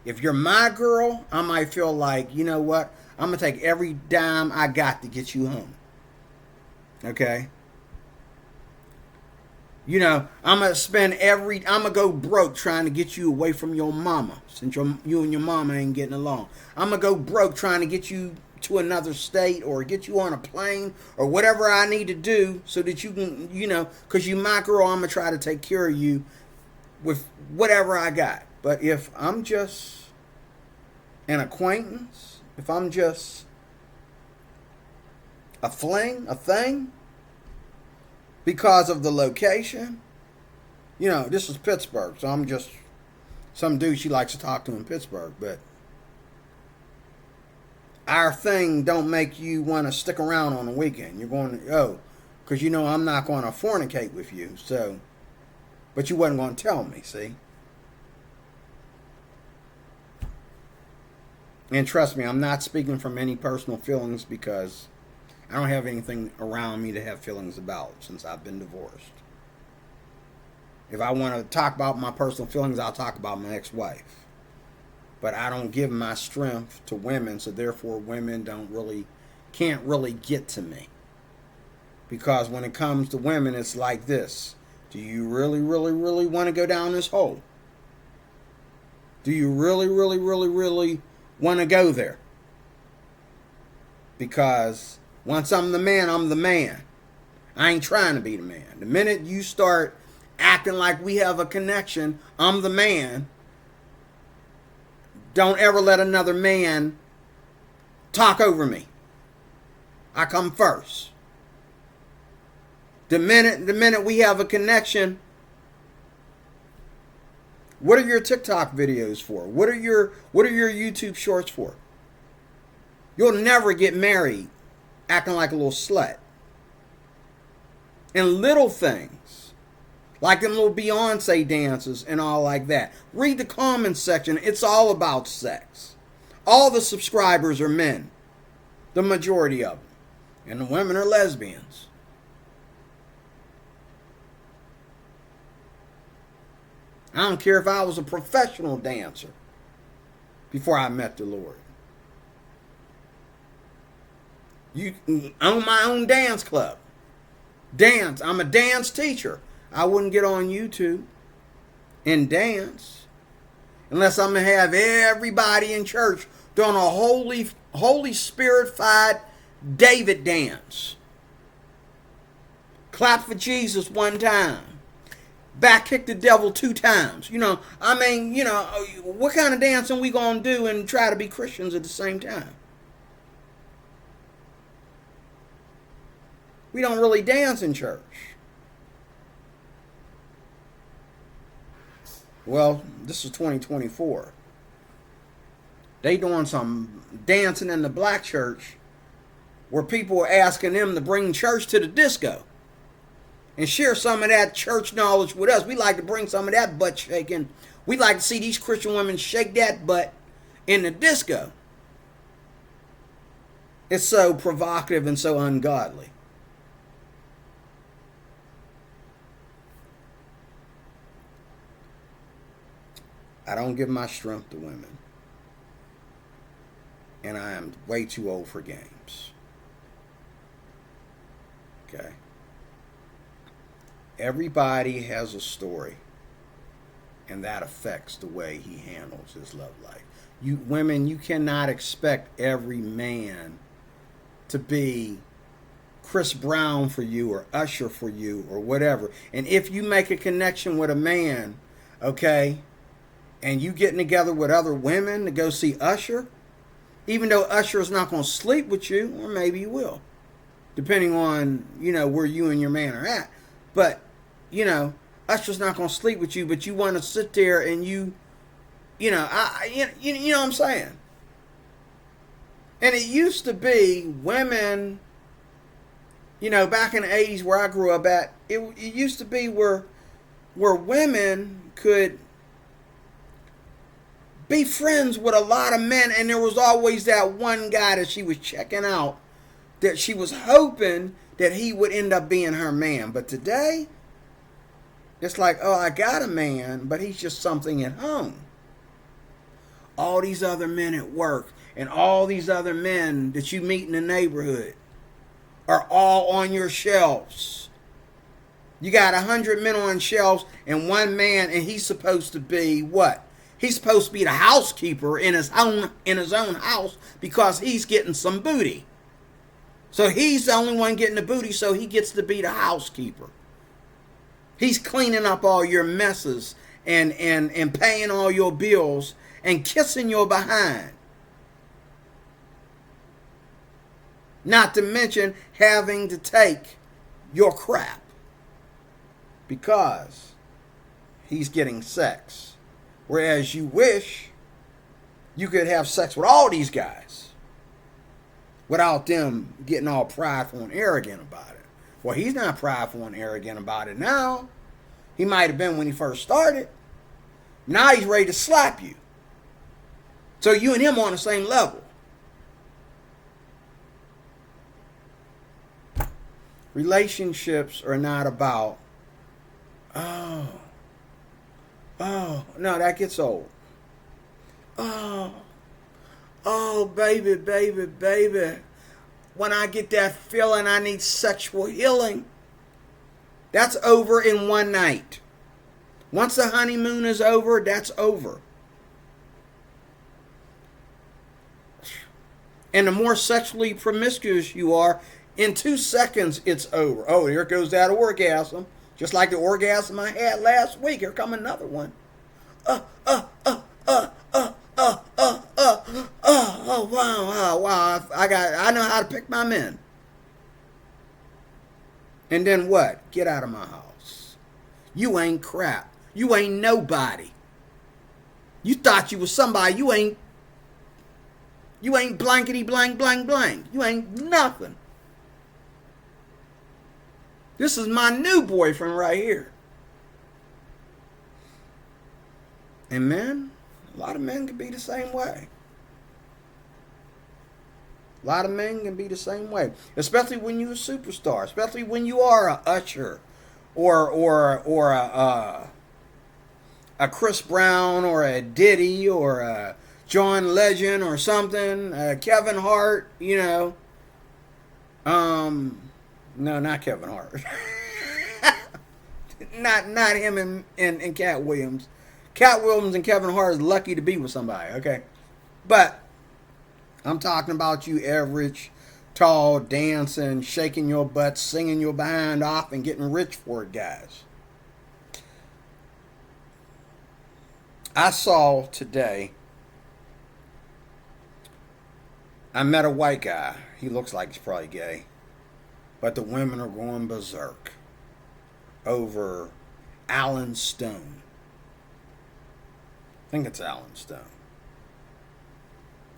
If you're my girl, I might feel like, you know what? I'm going to take every dime I got to get you home. Okay? I'm going to go broke trying to get you away from your mama, since you and your mama ain't getting along. I'm going to go broke trying to get you to another state or get you on a plane or whatever I need to do so that you can, because you my girl, I'm going to try to take care of you with whatever I got. But if I'm just an acquaintance, if I'm just a thing, because of the location, this is Pittsburgh, so I'm just some dude she likes to talk to in Pittsburgh, but our thing don't make you want to stick around on the weekend. You're going to, because I'm not going to fornicate with you, so, but you wasn't going to tell me, see? And trust me, I'm not speaking from any personal feelings because I don't have anything around me to have feelings about since I've been divorced. If I want to talk about my personal feelings, I'll talk about my ex-wife. But I don't give my strength to women, so therefore women can't really get to me. Because when it comes to women, it's like this. Do you really, really, really want to go down this hole? Do you really, really, really, really want to go there? Because once I'm the man, I'm the man. I ain't trying to be the man. The minute you start acting like we have a connection, I'm the man. Don't ever let another man talk over me. I come first. The minute we have a connection, what are your TikTok videos for? What are your YouTube shorts for? You'll never get married acting like a little slut. And little things, like them little Beyonce dances and all like that. Read the comments section. It's all about sex. All the subscribers are men. The majority of them. And the women are lesbians. I don't care if I was a professional dancer before I met the Lord. You own my own dance club. Dance. I'm a dance teacher. I wouldn't get on YouTube and dance unless I'm going to have everybody in church doing a Holy Spirit-fied David dance. Clap for Jesus one time. Back kick the devil 2 times. What kind of dancing we going to do and try to be Christians at the same time? We don't really dance in church. Well, this is 2024. They doing some dancing in the black church where people are asking them to bring church to the disco and share some of that church knowledge with us. We like to bring some of that butt shaking. We like to see these Christian women shake that butt in the disco. It's so provocative and so ungodly. I don't give my strength to women. And I am way too old for games. Okay? Everybody has a story. And that affects the way he handles his love life. You women, you cannot expect every man to be Chris Brown for you or Usher for you or whatever. And if you make a connection with a man, okay, and you getting together with other women to go see Usher, even though Usher is not going to sleep with you, or maybe he will, depending on, where you and your man are at. But, Usher's not going to sleep with you, but you want to sit there and you know what I'm saying? And it used to be women, back in the 80s where I grew up at, it used to be where women could be friends with a lot of men, and there was always that one guy that she was checking out that she was hoping that he would end up being her man. But today, it's like, oh, I got a man, but he's just something at home. All these other men at work and all these other men that you meet in the neighborhood are all on your shelves. You got 100 men on shelves and one man, and he's supposed to be what? He's supposed to be the housekeeper in his own house because he's getting some booty. So he's the only one getting the booty, so he gets to be the housekeeper. He's cleaning up all your messes and paying all your bills and kissing your behind. Not to mention having to take your crap because he's getting sex. Whereas you wish you could have sex with all these guys without them getting all prideful and arrogant about it. Well, he's not prideful and arrogant about it now. He might have been when he first started. Now he's ready to slap you. So you and him on the same level. Relationships are not about, oh, no, that gets old. Oh, baby, baby, baby. When I get that feeling I need sexual healing, that's over in one night. Once the honeymoon is over, that's over. And the more sexually promiscuous you are, in 2 seconds it's over. Oh, here goes that orgasm. Just like the orgasm I had last week. Here come another one. Oh, wow. I know how to pick my men. And then what? Get out of my house. You ain't crap. You ain't nobody. You thought you was somebody. You ain't blankety blank blank blank. You ain't nothing. This is my new boyfriend right here. And men, a lot of men can be the same way. A lot of men can be the same way. Especially when you're a superstar. Especially when you are a Usher. Or a Chris Brown. Or a Diddy. Or a John Legend. Or something. Kevin Hart. You know. No, not Kevin Hart. not him and Cat Williams. Cat Williams and Kevin Hart is lucky to be with somebody, okay? But I'm talking about you average, tall, dancing, shaking your butt, singing your behind off, and getting rich for it, guys. I saw today, I met a white guy. He looks like he's probably gay. But the women are going berserk over Alan Stone. I think it's Alan Stone.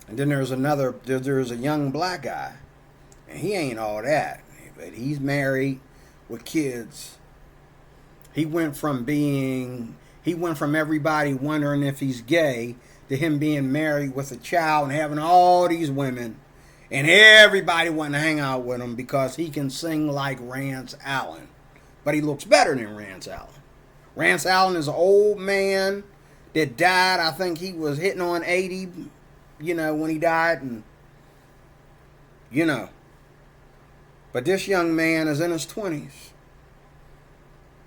And then there's a young black guy. And he ain't all that. But he's married with kids. He went from everybody wondering if he's gay to him being married with a child and having all these women. And everybody wanting to hang out with him because he can sing like Rance Allen. But he looks better than Rance Allen. Rance Allen is an old man that died. I think he was hitting on 80, when he died. And, But this young man is in his 20s.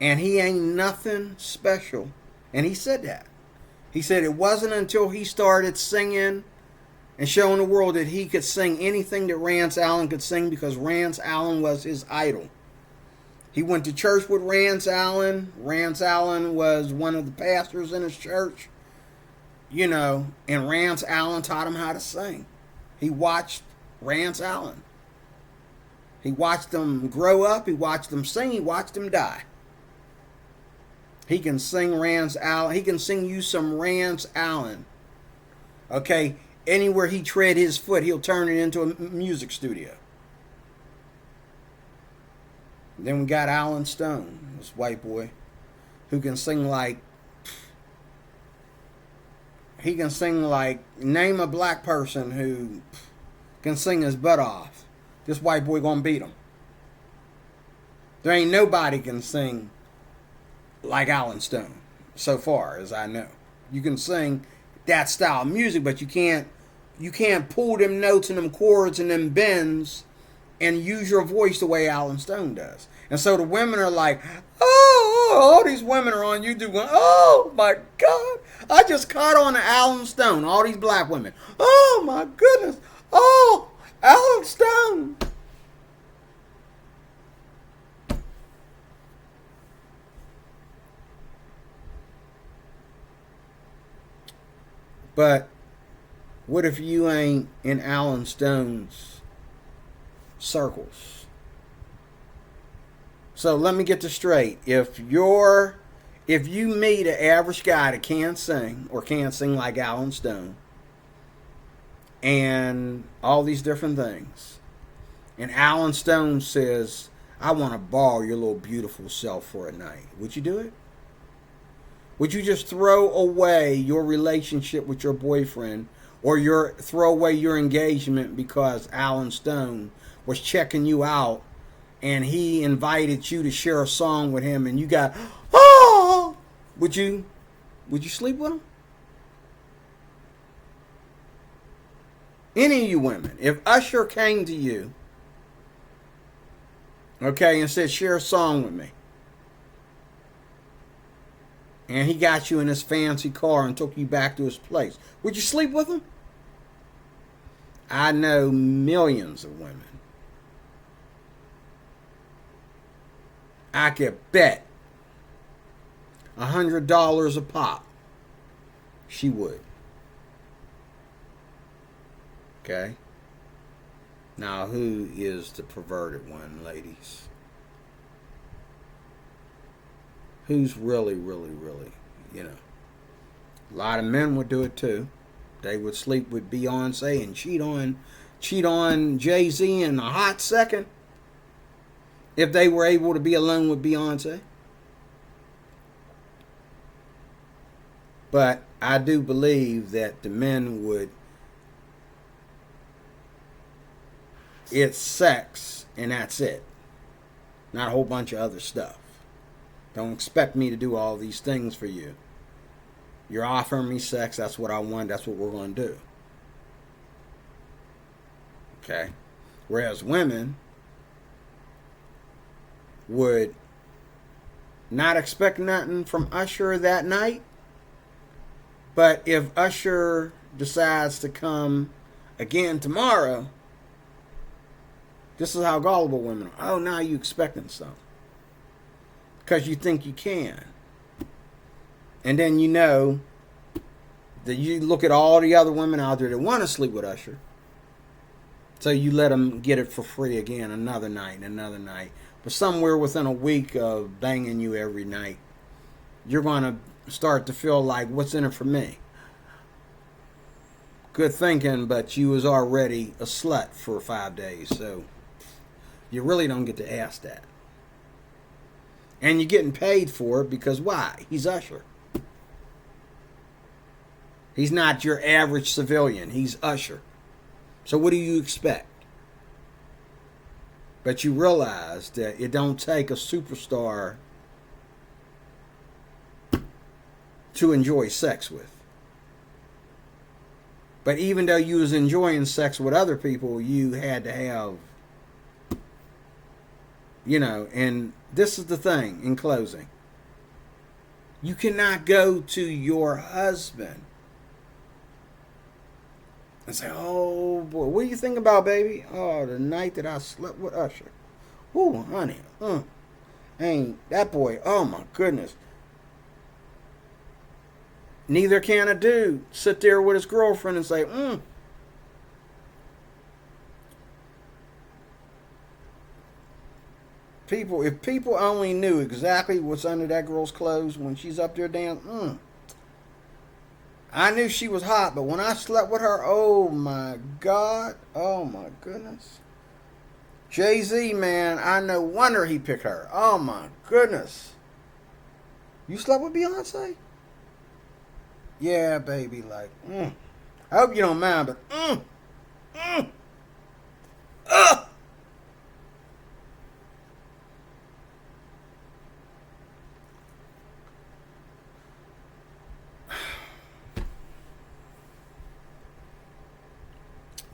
And he ain't nothing special. And he said that. He said it wasn't until he started singing and showing the world that he could sing anything that Rance Allen could sing because Rance Allen was his idol. He went to church with Rance Allen. Rance Allen was one of the pastors in his church. And Rance Allen taught him how to sing. He watched Rance Allen. He watched him grow up. He watched him sing. He watched him die. He can sing Rance Allen. He can sing you some Rance Allen. Okay? Anywhere he tread his foot, he'll turn it into a music studio. Then we got Alan Stone, this white boy, who can sing like, name a black person who can sing his butt off. This white boy gonna beat him. There ain't nobody can sing like Alan Stone, so far as I know. You can sing that style of music, but you can't pull them notes and them chords and them bends and use your voice the way Alan Stone does. And so the women are like, all these women are on YouTube going, oh my God, I just caught on to Alan Stone. All these black women, oh my goodness, oh, Alan Stone. But what if you ain't in Alan Stone's circles? So let me get this straight. If you meet an average guy that can't sing or can't sing like Alan Stone and all these different things, and Alan Stone says, I want to borrow your little beautiful self for a night, would you do it? Would you just throw away your relationship with your boyfriend or throw away your engagement because Alan Stone was checking you out and he invited you to share a song with him and you got, oh, would you sleep with him? Any of you women, if Usher came to you, okay, and said, share a song with me, and he got you in his fancy car and took you back to his place, would you sleep with him? I know millions of women. I could bet $100 a pop she would. Okay? Now, who is the perverted one, ladies? Who's really, you know? A lot of men would do it too. They would sleep with Beyonce and cheat on Jay-Z in a hot second if they were able to be alone with Beyonce. But I do believe that the men would, it's sex and that's it. Not a whole bunch of other stuff. Don't expect me to do all these things for you. You're offering me sex, that's what I want, that's what we're going to do. Okay? Whereas women would not expect nothing from Usher that night, but if Usher decides to come again tomorrow, this is how gullible women are. Oh, now you expecting something. Because you think you can. And then you know that you look at all the other women out there that want to sleep with Usher. So you let them get it for free again another night and another night. But somewhere within a week of banging you every night, you're going to start to feel like, what's in it for me? Good thinking, but you was already a slut for 5 days. So you really don't get to ask that. And you're getting paid for it because why? He's Usher. He's not your average civilian. He's Usher. So what do you expect? But you realize that it don't take a superstar to enjoy sex with. But even though you was enjoying sex with other people, you had to have, you know, and this is the thing in closing. You cannot go to your husband and say, oh boy, what do you think about, baby? Oh, the night that I slept with Usher. Ooh, honey. Ain't that boy, oh my goodness. Neither can a dude sit there with his girlfriend and say, if people only knew exactly what's under that girl's clothes when she's up there dancing, I knew she was hot, but when I slept with her, oh my God, oh my goodness. Jay-Z, man, I no wonder he picked her. Oh my goodness. You slept with Beyonce? Yeah, baby, like, I hope you don't mind, but,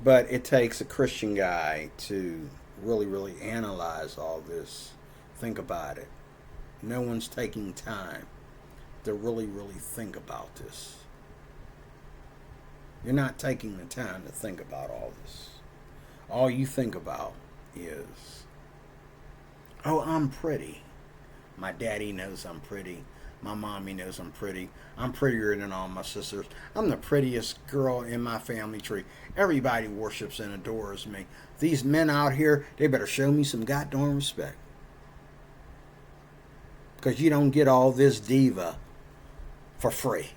But it takes a Christian guy to really analyze all this. Think about it. No one's taking time to really think about this. You're not taking the time to think about all this. All you think about is, oh, I'm pretty. My daddy knows I'm pretty. My mommy knows I'm pretty. I'm prettier than all my sisters. I'm the prettiest girl in my family tree. Everybody worships and adores me. These men out here, they better show me some goddamn respect. Because you don't get all this diva for free.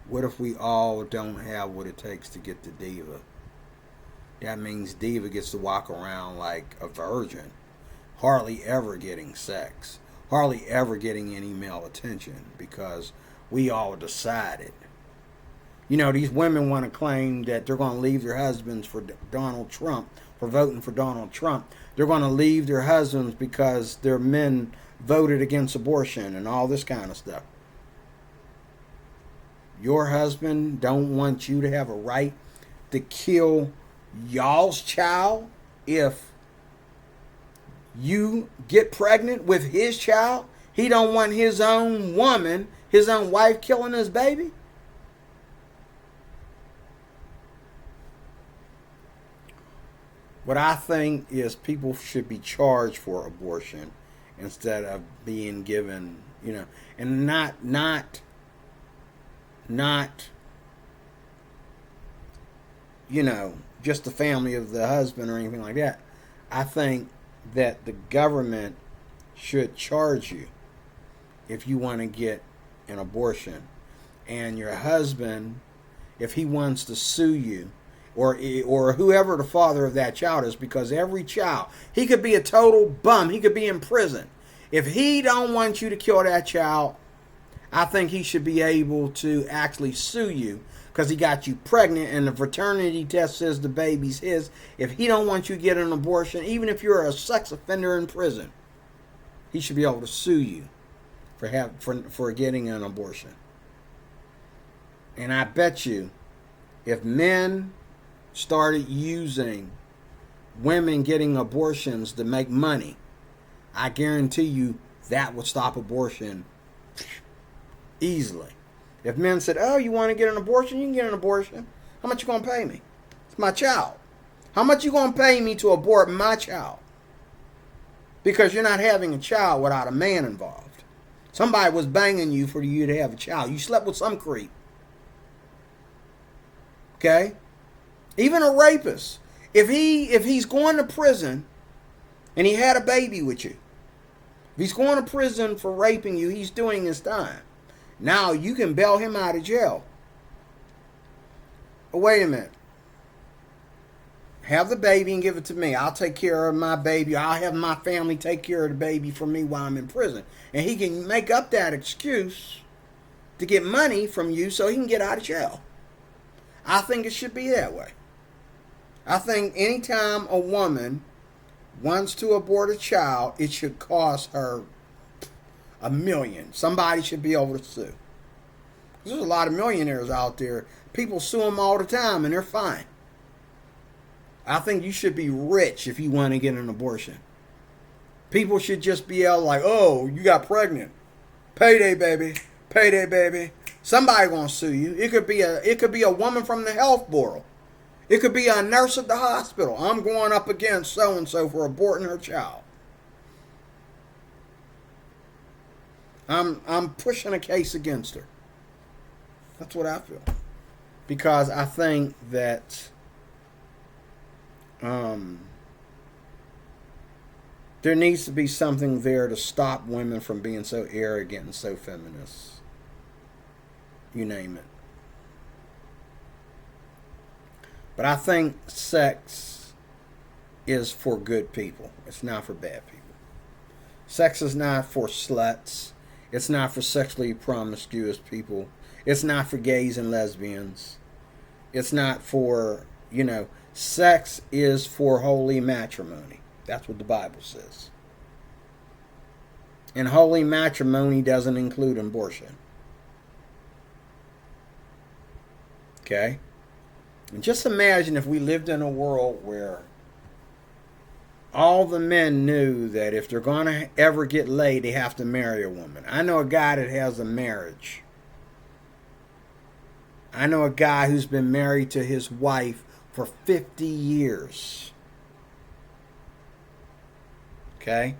What if we all don't have what it takes to get the diva? That means diva gets to walk around like a virgin. Hardly ever getting sex, hardly ever getting any male attention because we all decided You know, these women want to claim that they're going to leave their husbands for Donald Trump, for voting for Donald Trump. They're going to leave their husbands because their men voted against abortion and all this kind of stuff. Your husband don't want you to have a right to kill y'all's child if you get pregnant with his child. He don't want his own woman, his own wife killing his baby. What I think is people should be charged for abortion instead of being given, you know, and not, you know, just the family of the husband or anything like that. I think that the government should charge you if you want to get an abortion. And your husband, if he wants to sue you, or whoever the father of that child is, because every child, he could be a total bum. He could be in prison. If he don't want you to kill that child, I think he should be able to actually sue you because he got you pregnant and the paternity test says the baby's his. If he don't want you to get an abortion, even if you're a sex offender in prison, he should be able to sue you for getting an abortion. And I bet you, if men started using women getting abortions to make money, I guarantee you that would stop abortion easily. If men said, oh, you want to get an abortion? You can get an abortion. How much you going to pay me? It's my child. How much you going to pay me to abort my child? Because you're not having a child without a man involved. Somebody was banging you for you to have a child. You slept with some creep. Okay? Even a rapist. If he's going to prison and he had a baby with you, if he's going to prison for raping you, he's doing his time. Now you can bail him out of jail. But wait a minute. Have the baby and give it to me. I'll take care of my baby. I'll have my family take care of the baby for me while I'm in prison. And he can make up that excuse to get money from you so he can get out of jail. I think it should be that way. I think anytime a woman wants to abort a child, it should cost her $1 million. Somebody should be able to sue. There's a lot of millionaires out there. People sue them all the time and they're fine. I think you should be rich if you want to get an abortion. People should just be able like, oh, you got pregnant. Payday, baby. Payday, baby. Somebody gonna sue you. It could be a woman from the health bureau. It could be a nurse at the hospital. I'm going up against so-and-so for aborting her child. I'm pushing a case against her. That's what I feel. Because I think that there needs to be something there to stop women from being so arrogant and so feminist. You name it. But I think sex is for good people. It's not for bad people. Sex is not for sluts. It's not for sexually promiscuous people. It's not for gays and lesbians. It's not for, sex is for holy matrimony. That's what the Bible says. And holy matrimony doesn't include abortion. Okay? And just imagine if we lived in a world where all the men knew that if they're going to ever get laid, they have to marry a woman. I know a guy that has a marriage. I know a guy who's been married to his wife for 50 years. Okay?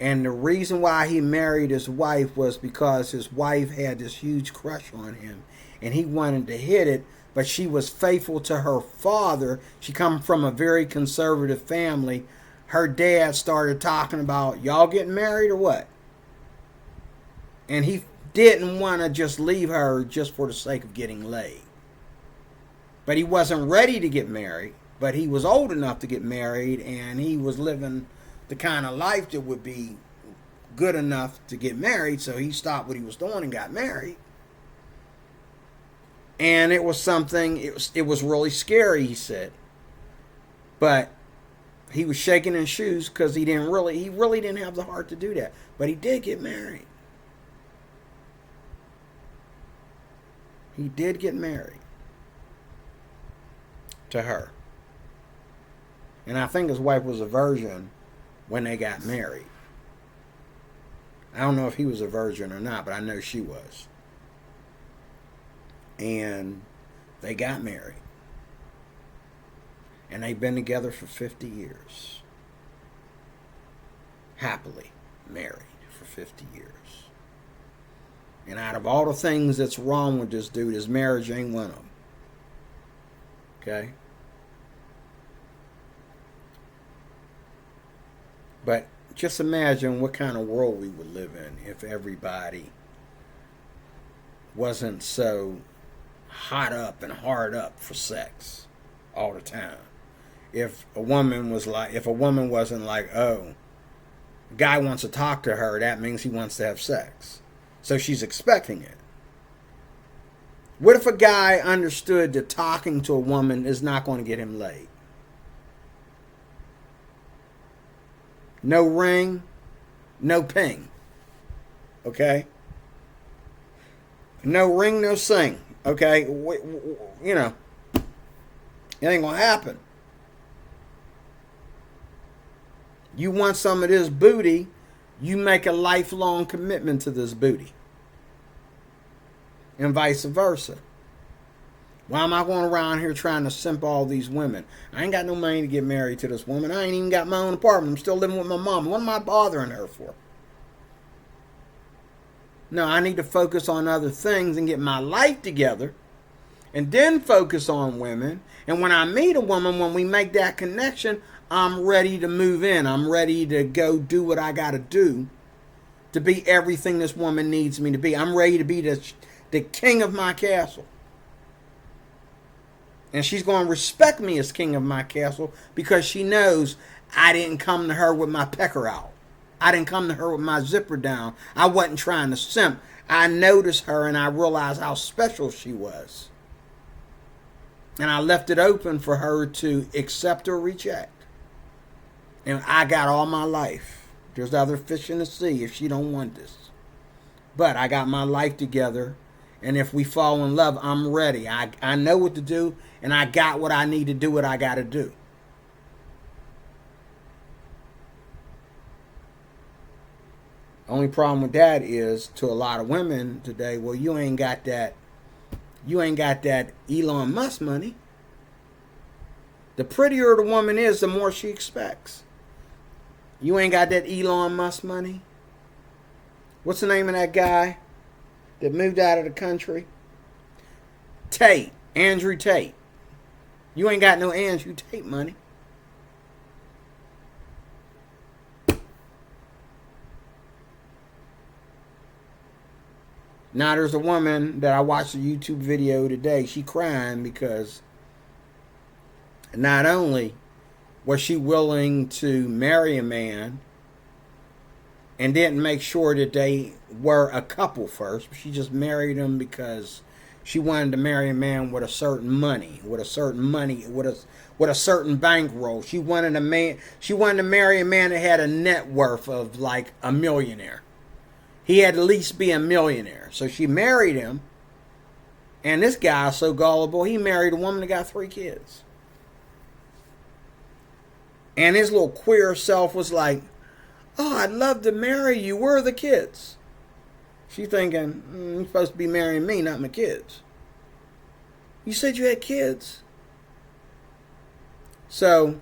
And the reason why he married his wife was because his wife had this huge crush on him. And he wanted to hit it, but she was faithful to her father. She come from a very conservative family. Her dad started talking about, y'all getting married or what? And he didn't want to just leave her just for the sake of getting laid. But he wasn't ready to get married. But he was old enough to get married, and he was living the kind of life that would be good enough to get married. So he stopped what he was doing and got married. And it was something, it was really scary, he said. But he was shaking in shoes because he really didn't have the heart to do that. But he did get married. He did get married to her. And I think his wife was a virgin when they got married. I don't know if he was a virgin or not, but I know she was. And they got married. And they've been together for 50 years. Happily married for 50 years. And out of all the things that's wrong with this dude, his marriage ain't one of them. Okay? But just imagine what kind of world we would live in if everybody wasn't so hot up and hard up for sex all the time. If a woman wasn't like, oh, a guy wants to talk to her, that means he wants to have sex. So she's expecting it. What if a guy understood that talking to a woman is not going to get him laid? No ring, no ping. Okay? No ring, no sing. Okay? You know, it ain't going to happen. You want some of this booty, you make a lifelong commitment to this booty. And vice versa. Why am I going around here trying to simp all these women? I ain't got no money to get married to this woman. I ain't even got my own apartment. I'm still living with my mom. What am I bothering her for? No, I need to focus on other things and get my life together and then focus on women. And when I meet a woman, when we make that connection, I'm ready to move in. I'm ready to go do what I got to do to be everything this woman needs me to be. I'm ready to be the king of my castle. And she's going to respect me as king of my castle because she knows I didn't come to her with my pecker out. I didn't come to her with my zipper down. I wasn't trying to simp. I noticed her and I realized how special she was. And I left it open for her to accept or reject. And I got all my life. There's other fish in the sea if she don't want this. But I got my life together. And if we fall in love, I'm ready. I know what to do, and I got what I need to do what I got to do. Only problem with that is, to a lot of women today, well, you ain't got that Elon Musk money. The prettier the woman is, the more she expects. You ain't got that Elon Musk money. What's the name of that guy that moved out of the country? Tate. Andrew Tate. You ain't got no Andrew Tate money. Now there's a woman that I watched a YouTube video today. She crying because not only was she willing to marry a man and didn't make sure that they were a couple first. She just married him because she wanted to marry a man with a certain money, with a certain bankroll. She wanted to marry a man that had a net worth of like a millionaire. He had to at least be a millionaire. So she married him. And this guy is so gullible, he married a woman that got 3 kids. And his little queer self was like, oh, I'd love to marry you. Where are the kids? She thinking, you're supposed to be marrying me, not my kids. You said you had kids. So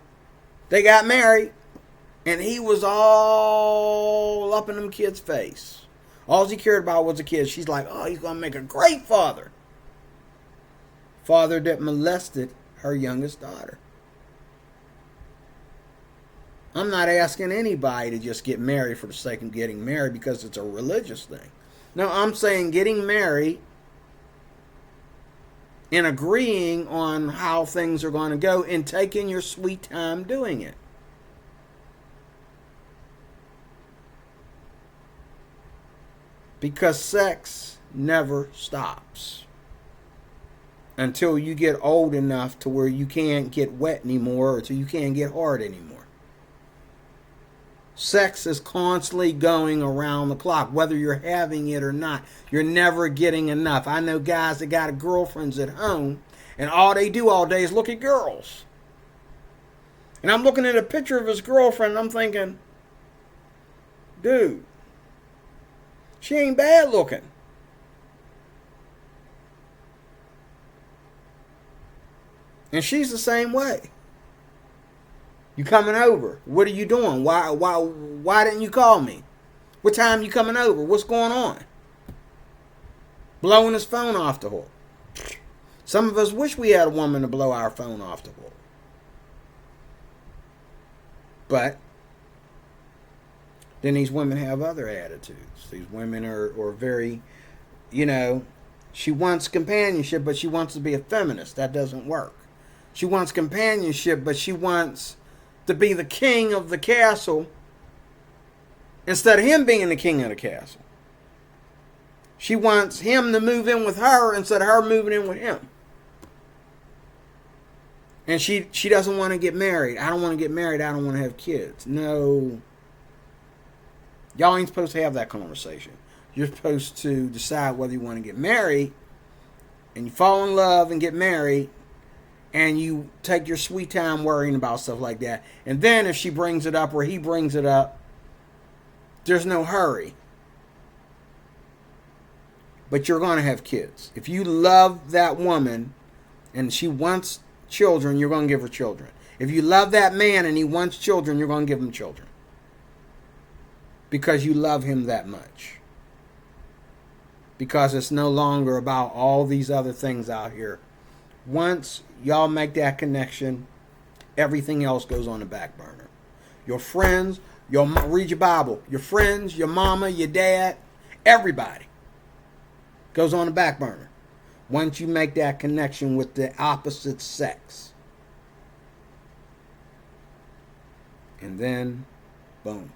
they got married, and he was all up in them kids' face. All he cared about was the kids. She's like, oh, he's going to make a great father. Father that molested her youngest daughter. I'm not asking anybody to just get married for the sake of getting married because it's a religious thing. No, I'm saying getting married and agreeing on how things are going to go and taking your sweet time doing it. Because sex never stops. until you get old enough to where you can't get wet anymore or till you can't get hard anymore. Sex is constantly going around the clock, whether you're having it or not. You're never getting enough. I know guys that got girlfriends at home, and all they do all day is look at girls. And I'm looking at a picture of his girlfriend, and I'm thinking, dude, she ain't bad looking. And she's the same way. You coming over? What are you doing? Why didn't you call me? What time you coming over? What's going on? Blowing his phone off the hook. Some of us wish we had a woman to blow our phone off the hook. But then these women have other attitudes. These women are very, she wants companionship, but she wants to be a feminist. That doesn't work. She wants companionship, but she wants to be the king of the castle instead of him being the king of the castle. She wants him to move in with her instead of her moving in with him. And she doesn't want to get married. I don't want to get married. I don't want to have kids. No. Y'all ain't supposed to have that conversation. You're supposed to decide whether you want to get married, and you fall in love and get married, and you take your sweet time worrying about stuff like that. And then if she brings it up or he brings it up, there's no hurry. But you're going to have kids. If you love that woman and she wants children, you're going to give her children. If you love that man and he wants children, you're going to give him children. Because you love him that much. Because it's no longer about all these other things out here. Once y'all make that connection, everything else goes on the back burner. Your friends, read your Bible. Your friends, your mama, your dad, everybody goes on the back burner. Once you make that connection with the opposite sex. And then, boom.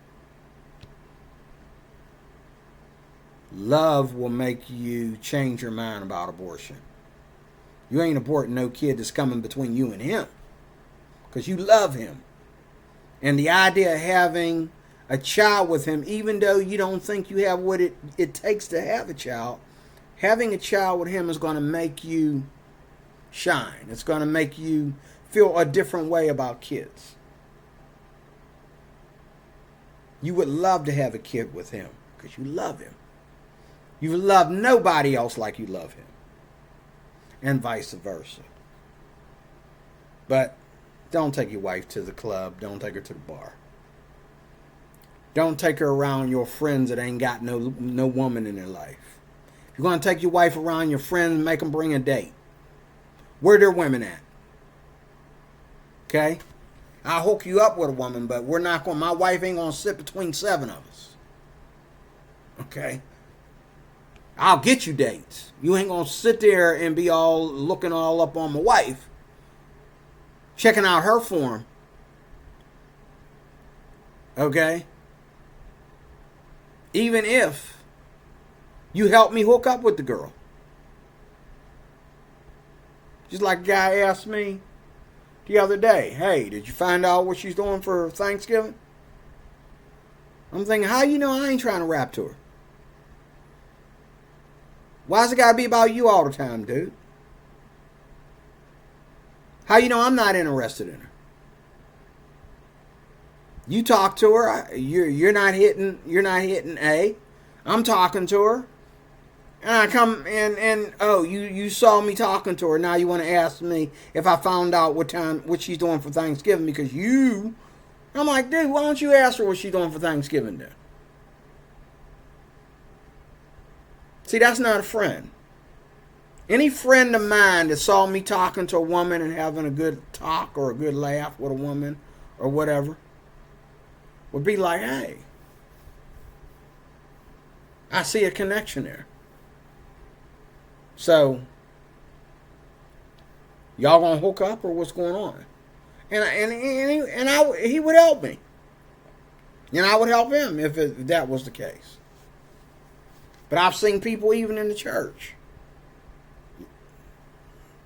Love will make you change your mind about abortion. You ain't aborting no kid that's coming between you and him. Because you love him. And the idea of having a child with him, even though you don't think you have what it takes to have a child, having a child with him is going to make you shine. It's going to make you feel a different way about kids. You would love to have a kid with him because you love him. You love nobody else like you love him. And vice versa. But don't take your wife to the club. Don't take her to the bar. Don't take her around your friends that ain't got no woman in their life. If you're going to take your wife around your friends, make them bring a date. Where their women at? Okay? I'll hook you up with a woman, but my wife ain't going to sit between 7 of us. Okay? I'll get you dates. You ain't going to sit there and be all looking all up on my wife, checking out her form. Okay? Even if you help me hook up with the girl. Just like a guy asked me the other day, hey, did you find out what she's doing for Thanksgiving? I'm thinking, how you know I ain't trying to rap to her? Why's it got to be about you all the time, dude? How you know I'm not interested in her? You talk to her, you're not hitting A. I'm talking to her. And I come and oh, you saw me talking to her. Now you want to ask me if I found out what she's doing for Thanksgiving because you. I'm like, dude, why don't you ask her what she's doing for Thanksgiving then? See, that's not a friend. Any friend of mine that saw me talking to a woman and having a good talk or a good laugh with a woman or whatever would be like, hey, I see a connection there. So, y'all gonna hook up or what's going on? And he would help me. And I would help him if that was the case. But I've seen people even in the church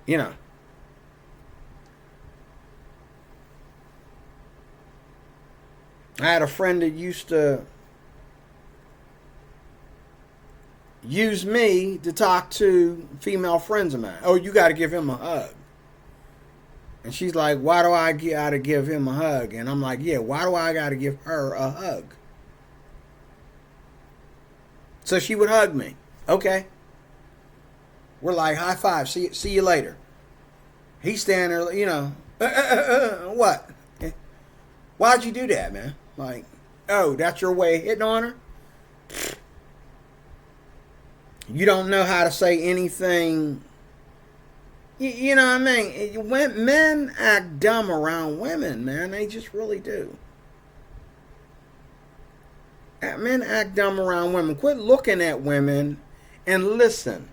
You know. I had a friend that used to use me to talk to female friends of mine. Oh, you got to give him a hug. And she's like, why do I got to give him a hug? And I'm like, yeah, why do I got to give her a hug? So she would hug me. Okay. We're like, high five. See you later. He's standing there, you know, what? Why'd you do that, man? Like, oh, that's your way of hitting on her? You don't know how to say anything. You know what I mean? When men act dumb around women, man. They just really do. Men act dumb around women. Quit looking at women and listen.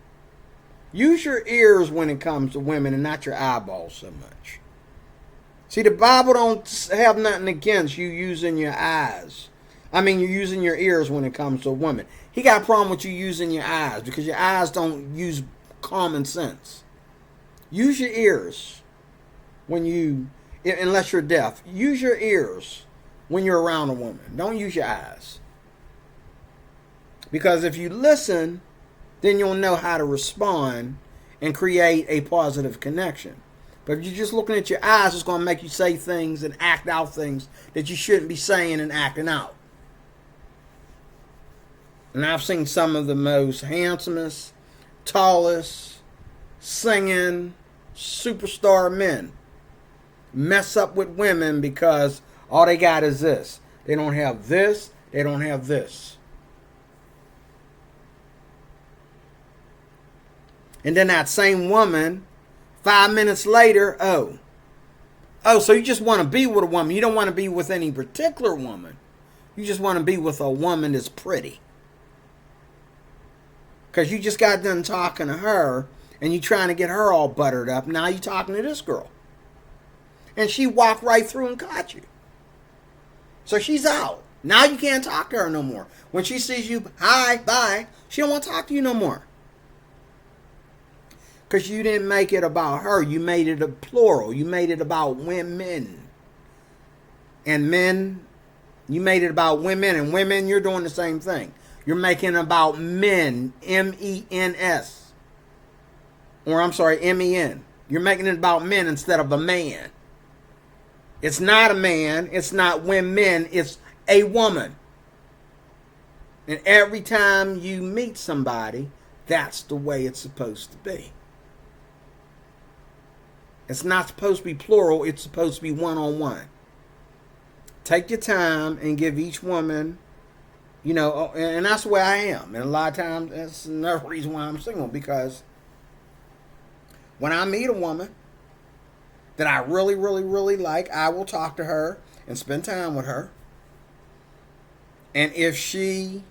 Use your ears when it comes to women and not your eyeballs so much. See, the Bible don't have nothing against you using your eyes. I mean, you're using your ears when it comes to a woman. He got a problem with you using your eyes because your eyes don't use common sense. Use your ears when you, unless you're deaf, use your ears when you're around a woman. Don't use your eyes. Because if you listen, then you'll know how to respond and create a positive connection. But if you're just looking at your eyes, it's going to make you say things and act out things that you shouldn't be saying and acting out. And I've seen some of the most handsomest, tallest, singing, superstar men mess up with women because all they got is this. They don't have this. They don't have this. And then that same woman, 5 minutes later, oh, so you just want to be with a woman. You don't want to be with any particular woman. You just want to be with a woman that's pretty. Because you just got done talking to her and you trying to get her all buttered up. Now you talking to this girl. And she walked right through and caught you. So she's out. Now you can't talk to her no more. When she sees you, hi, bye, she don't want to talk to you no more. Because you didn't make it about her. You made it a plural. You made it about women. And men, you made it about women. And women, you're doing the same thing. You're making it about men. M-E-N-S. Or I'm sorry, M-E-N. You're making it about men instead of a man. It's not a man. It's not women. It's a woman. And every time you meet somebody, that's the way it's supposed to be. It's not supposed to be plural. It's supposed to be one-on-one. Take your time and give each woman, you know, and that's the way I am. And a lot of times, that's another reason why I'm single. Because when I meet a woman that I really, really, really like, I will talk to her and spend time with her. And if she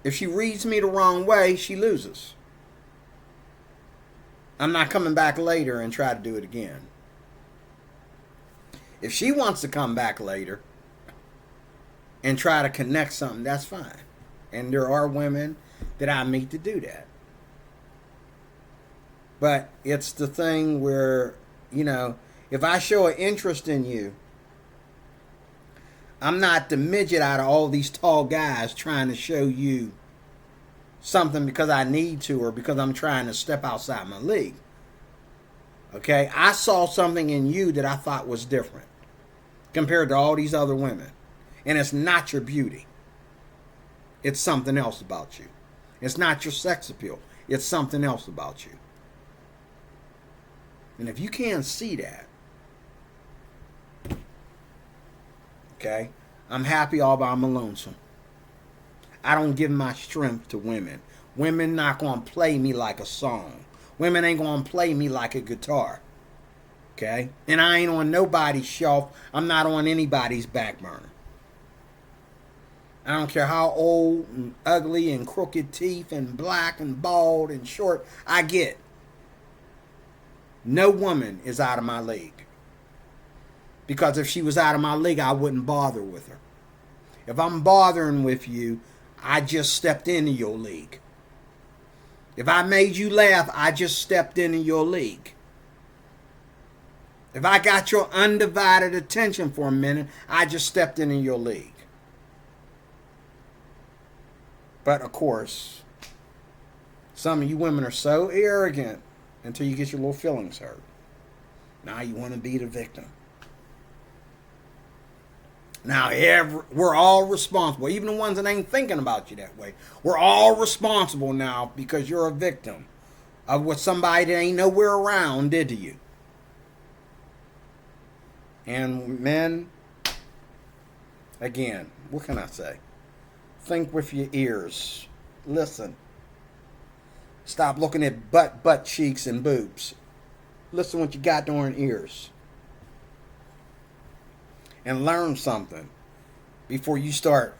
reads me the wrong way, she loses. I'm not coming back later and try to do it again. If she wants to come back later and try to connect something, that's fine. And there are women that I meet to do that. But it's the thing where, you know, if I show an interest in you, I'm not the midget out of all these tall guys trying to show you something because I need to or because I'm trying to step outside my league. Okay? I saw something in you that I thought was different compared to all these other women. And it's not your beauty. It's something else about you. It's not your sex appeal. It's something else about you. And if you can't see that, okay, I'm happy all by my lonesome. I don't give my strength to women. Women not going to play me like a song. Women ain't going to play me like a guitar. Okay? And I ain't on nobody's shelf. I'm not on anybody's back burner. I don't care how old and ugly and crooked teeth and black and bald and short I get. No woman is out of my league. Because if she was out of my league, I wouldn't bother with her. If I'm bothering with you, I just stepped into your league. If I made you laugh, I just stepped in your league. If I got your undivided attention for a minute, I just stepped in your league. But of course, some of you women are so arrogant until you get your little feelings hurt. Now you want to be the victim. Now, we're all responsible. Even the ones that ain't thinking about you that way. We're all responsible now because you're a victim of what somebody that ain't nowhere around did to you. And men, again, what can I say? Think with your ears. Listen. Stop looking at butt cheeks and boobs. Listen what you got during ears. And learn something before you start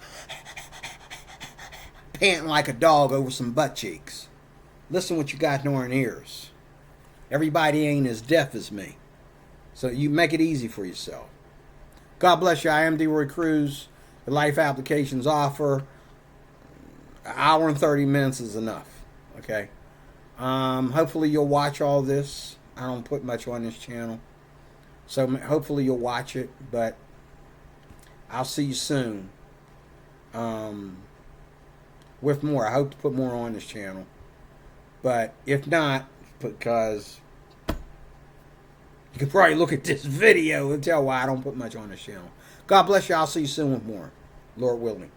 panting like a dog over some butt cheeks. Listen what you got during ears. Everybody ain't as deaf as me. So you make it easy for yourself. God bless you. I am D-Roy Cruz. The Life Applications offer. An hour and 30 minutes is enough. Okay. Hopefully you'll watch all this. I don't put much on this channel. So hopefully you'll watch it. But I'll see you soon. With more. I hope to put more on this channel. But if not, because you can probably look at this video and tell why I don't put much on this channel. God bless you. I'll see you soon with more. Lord willing.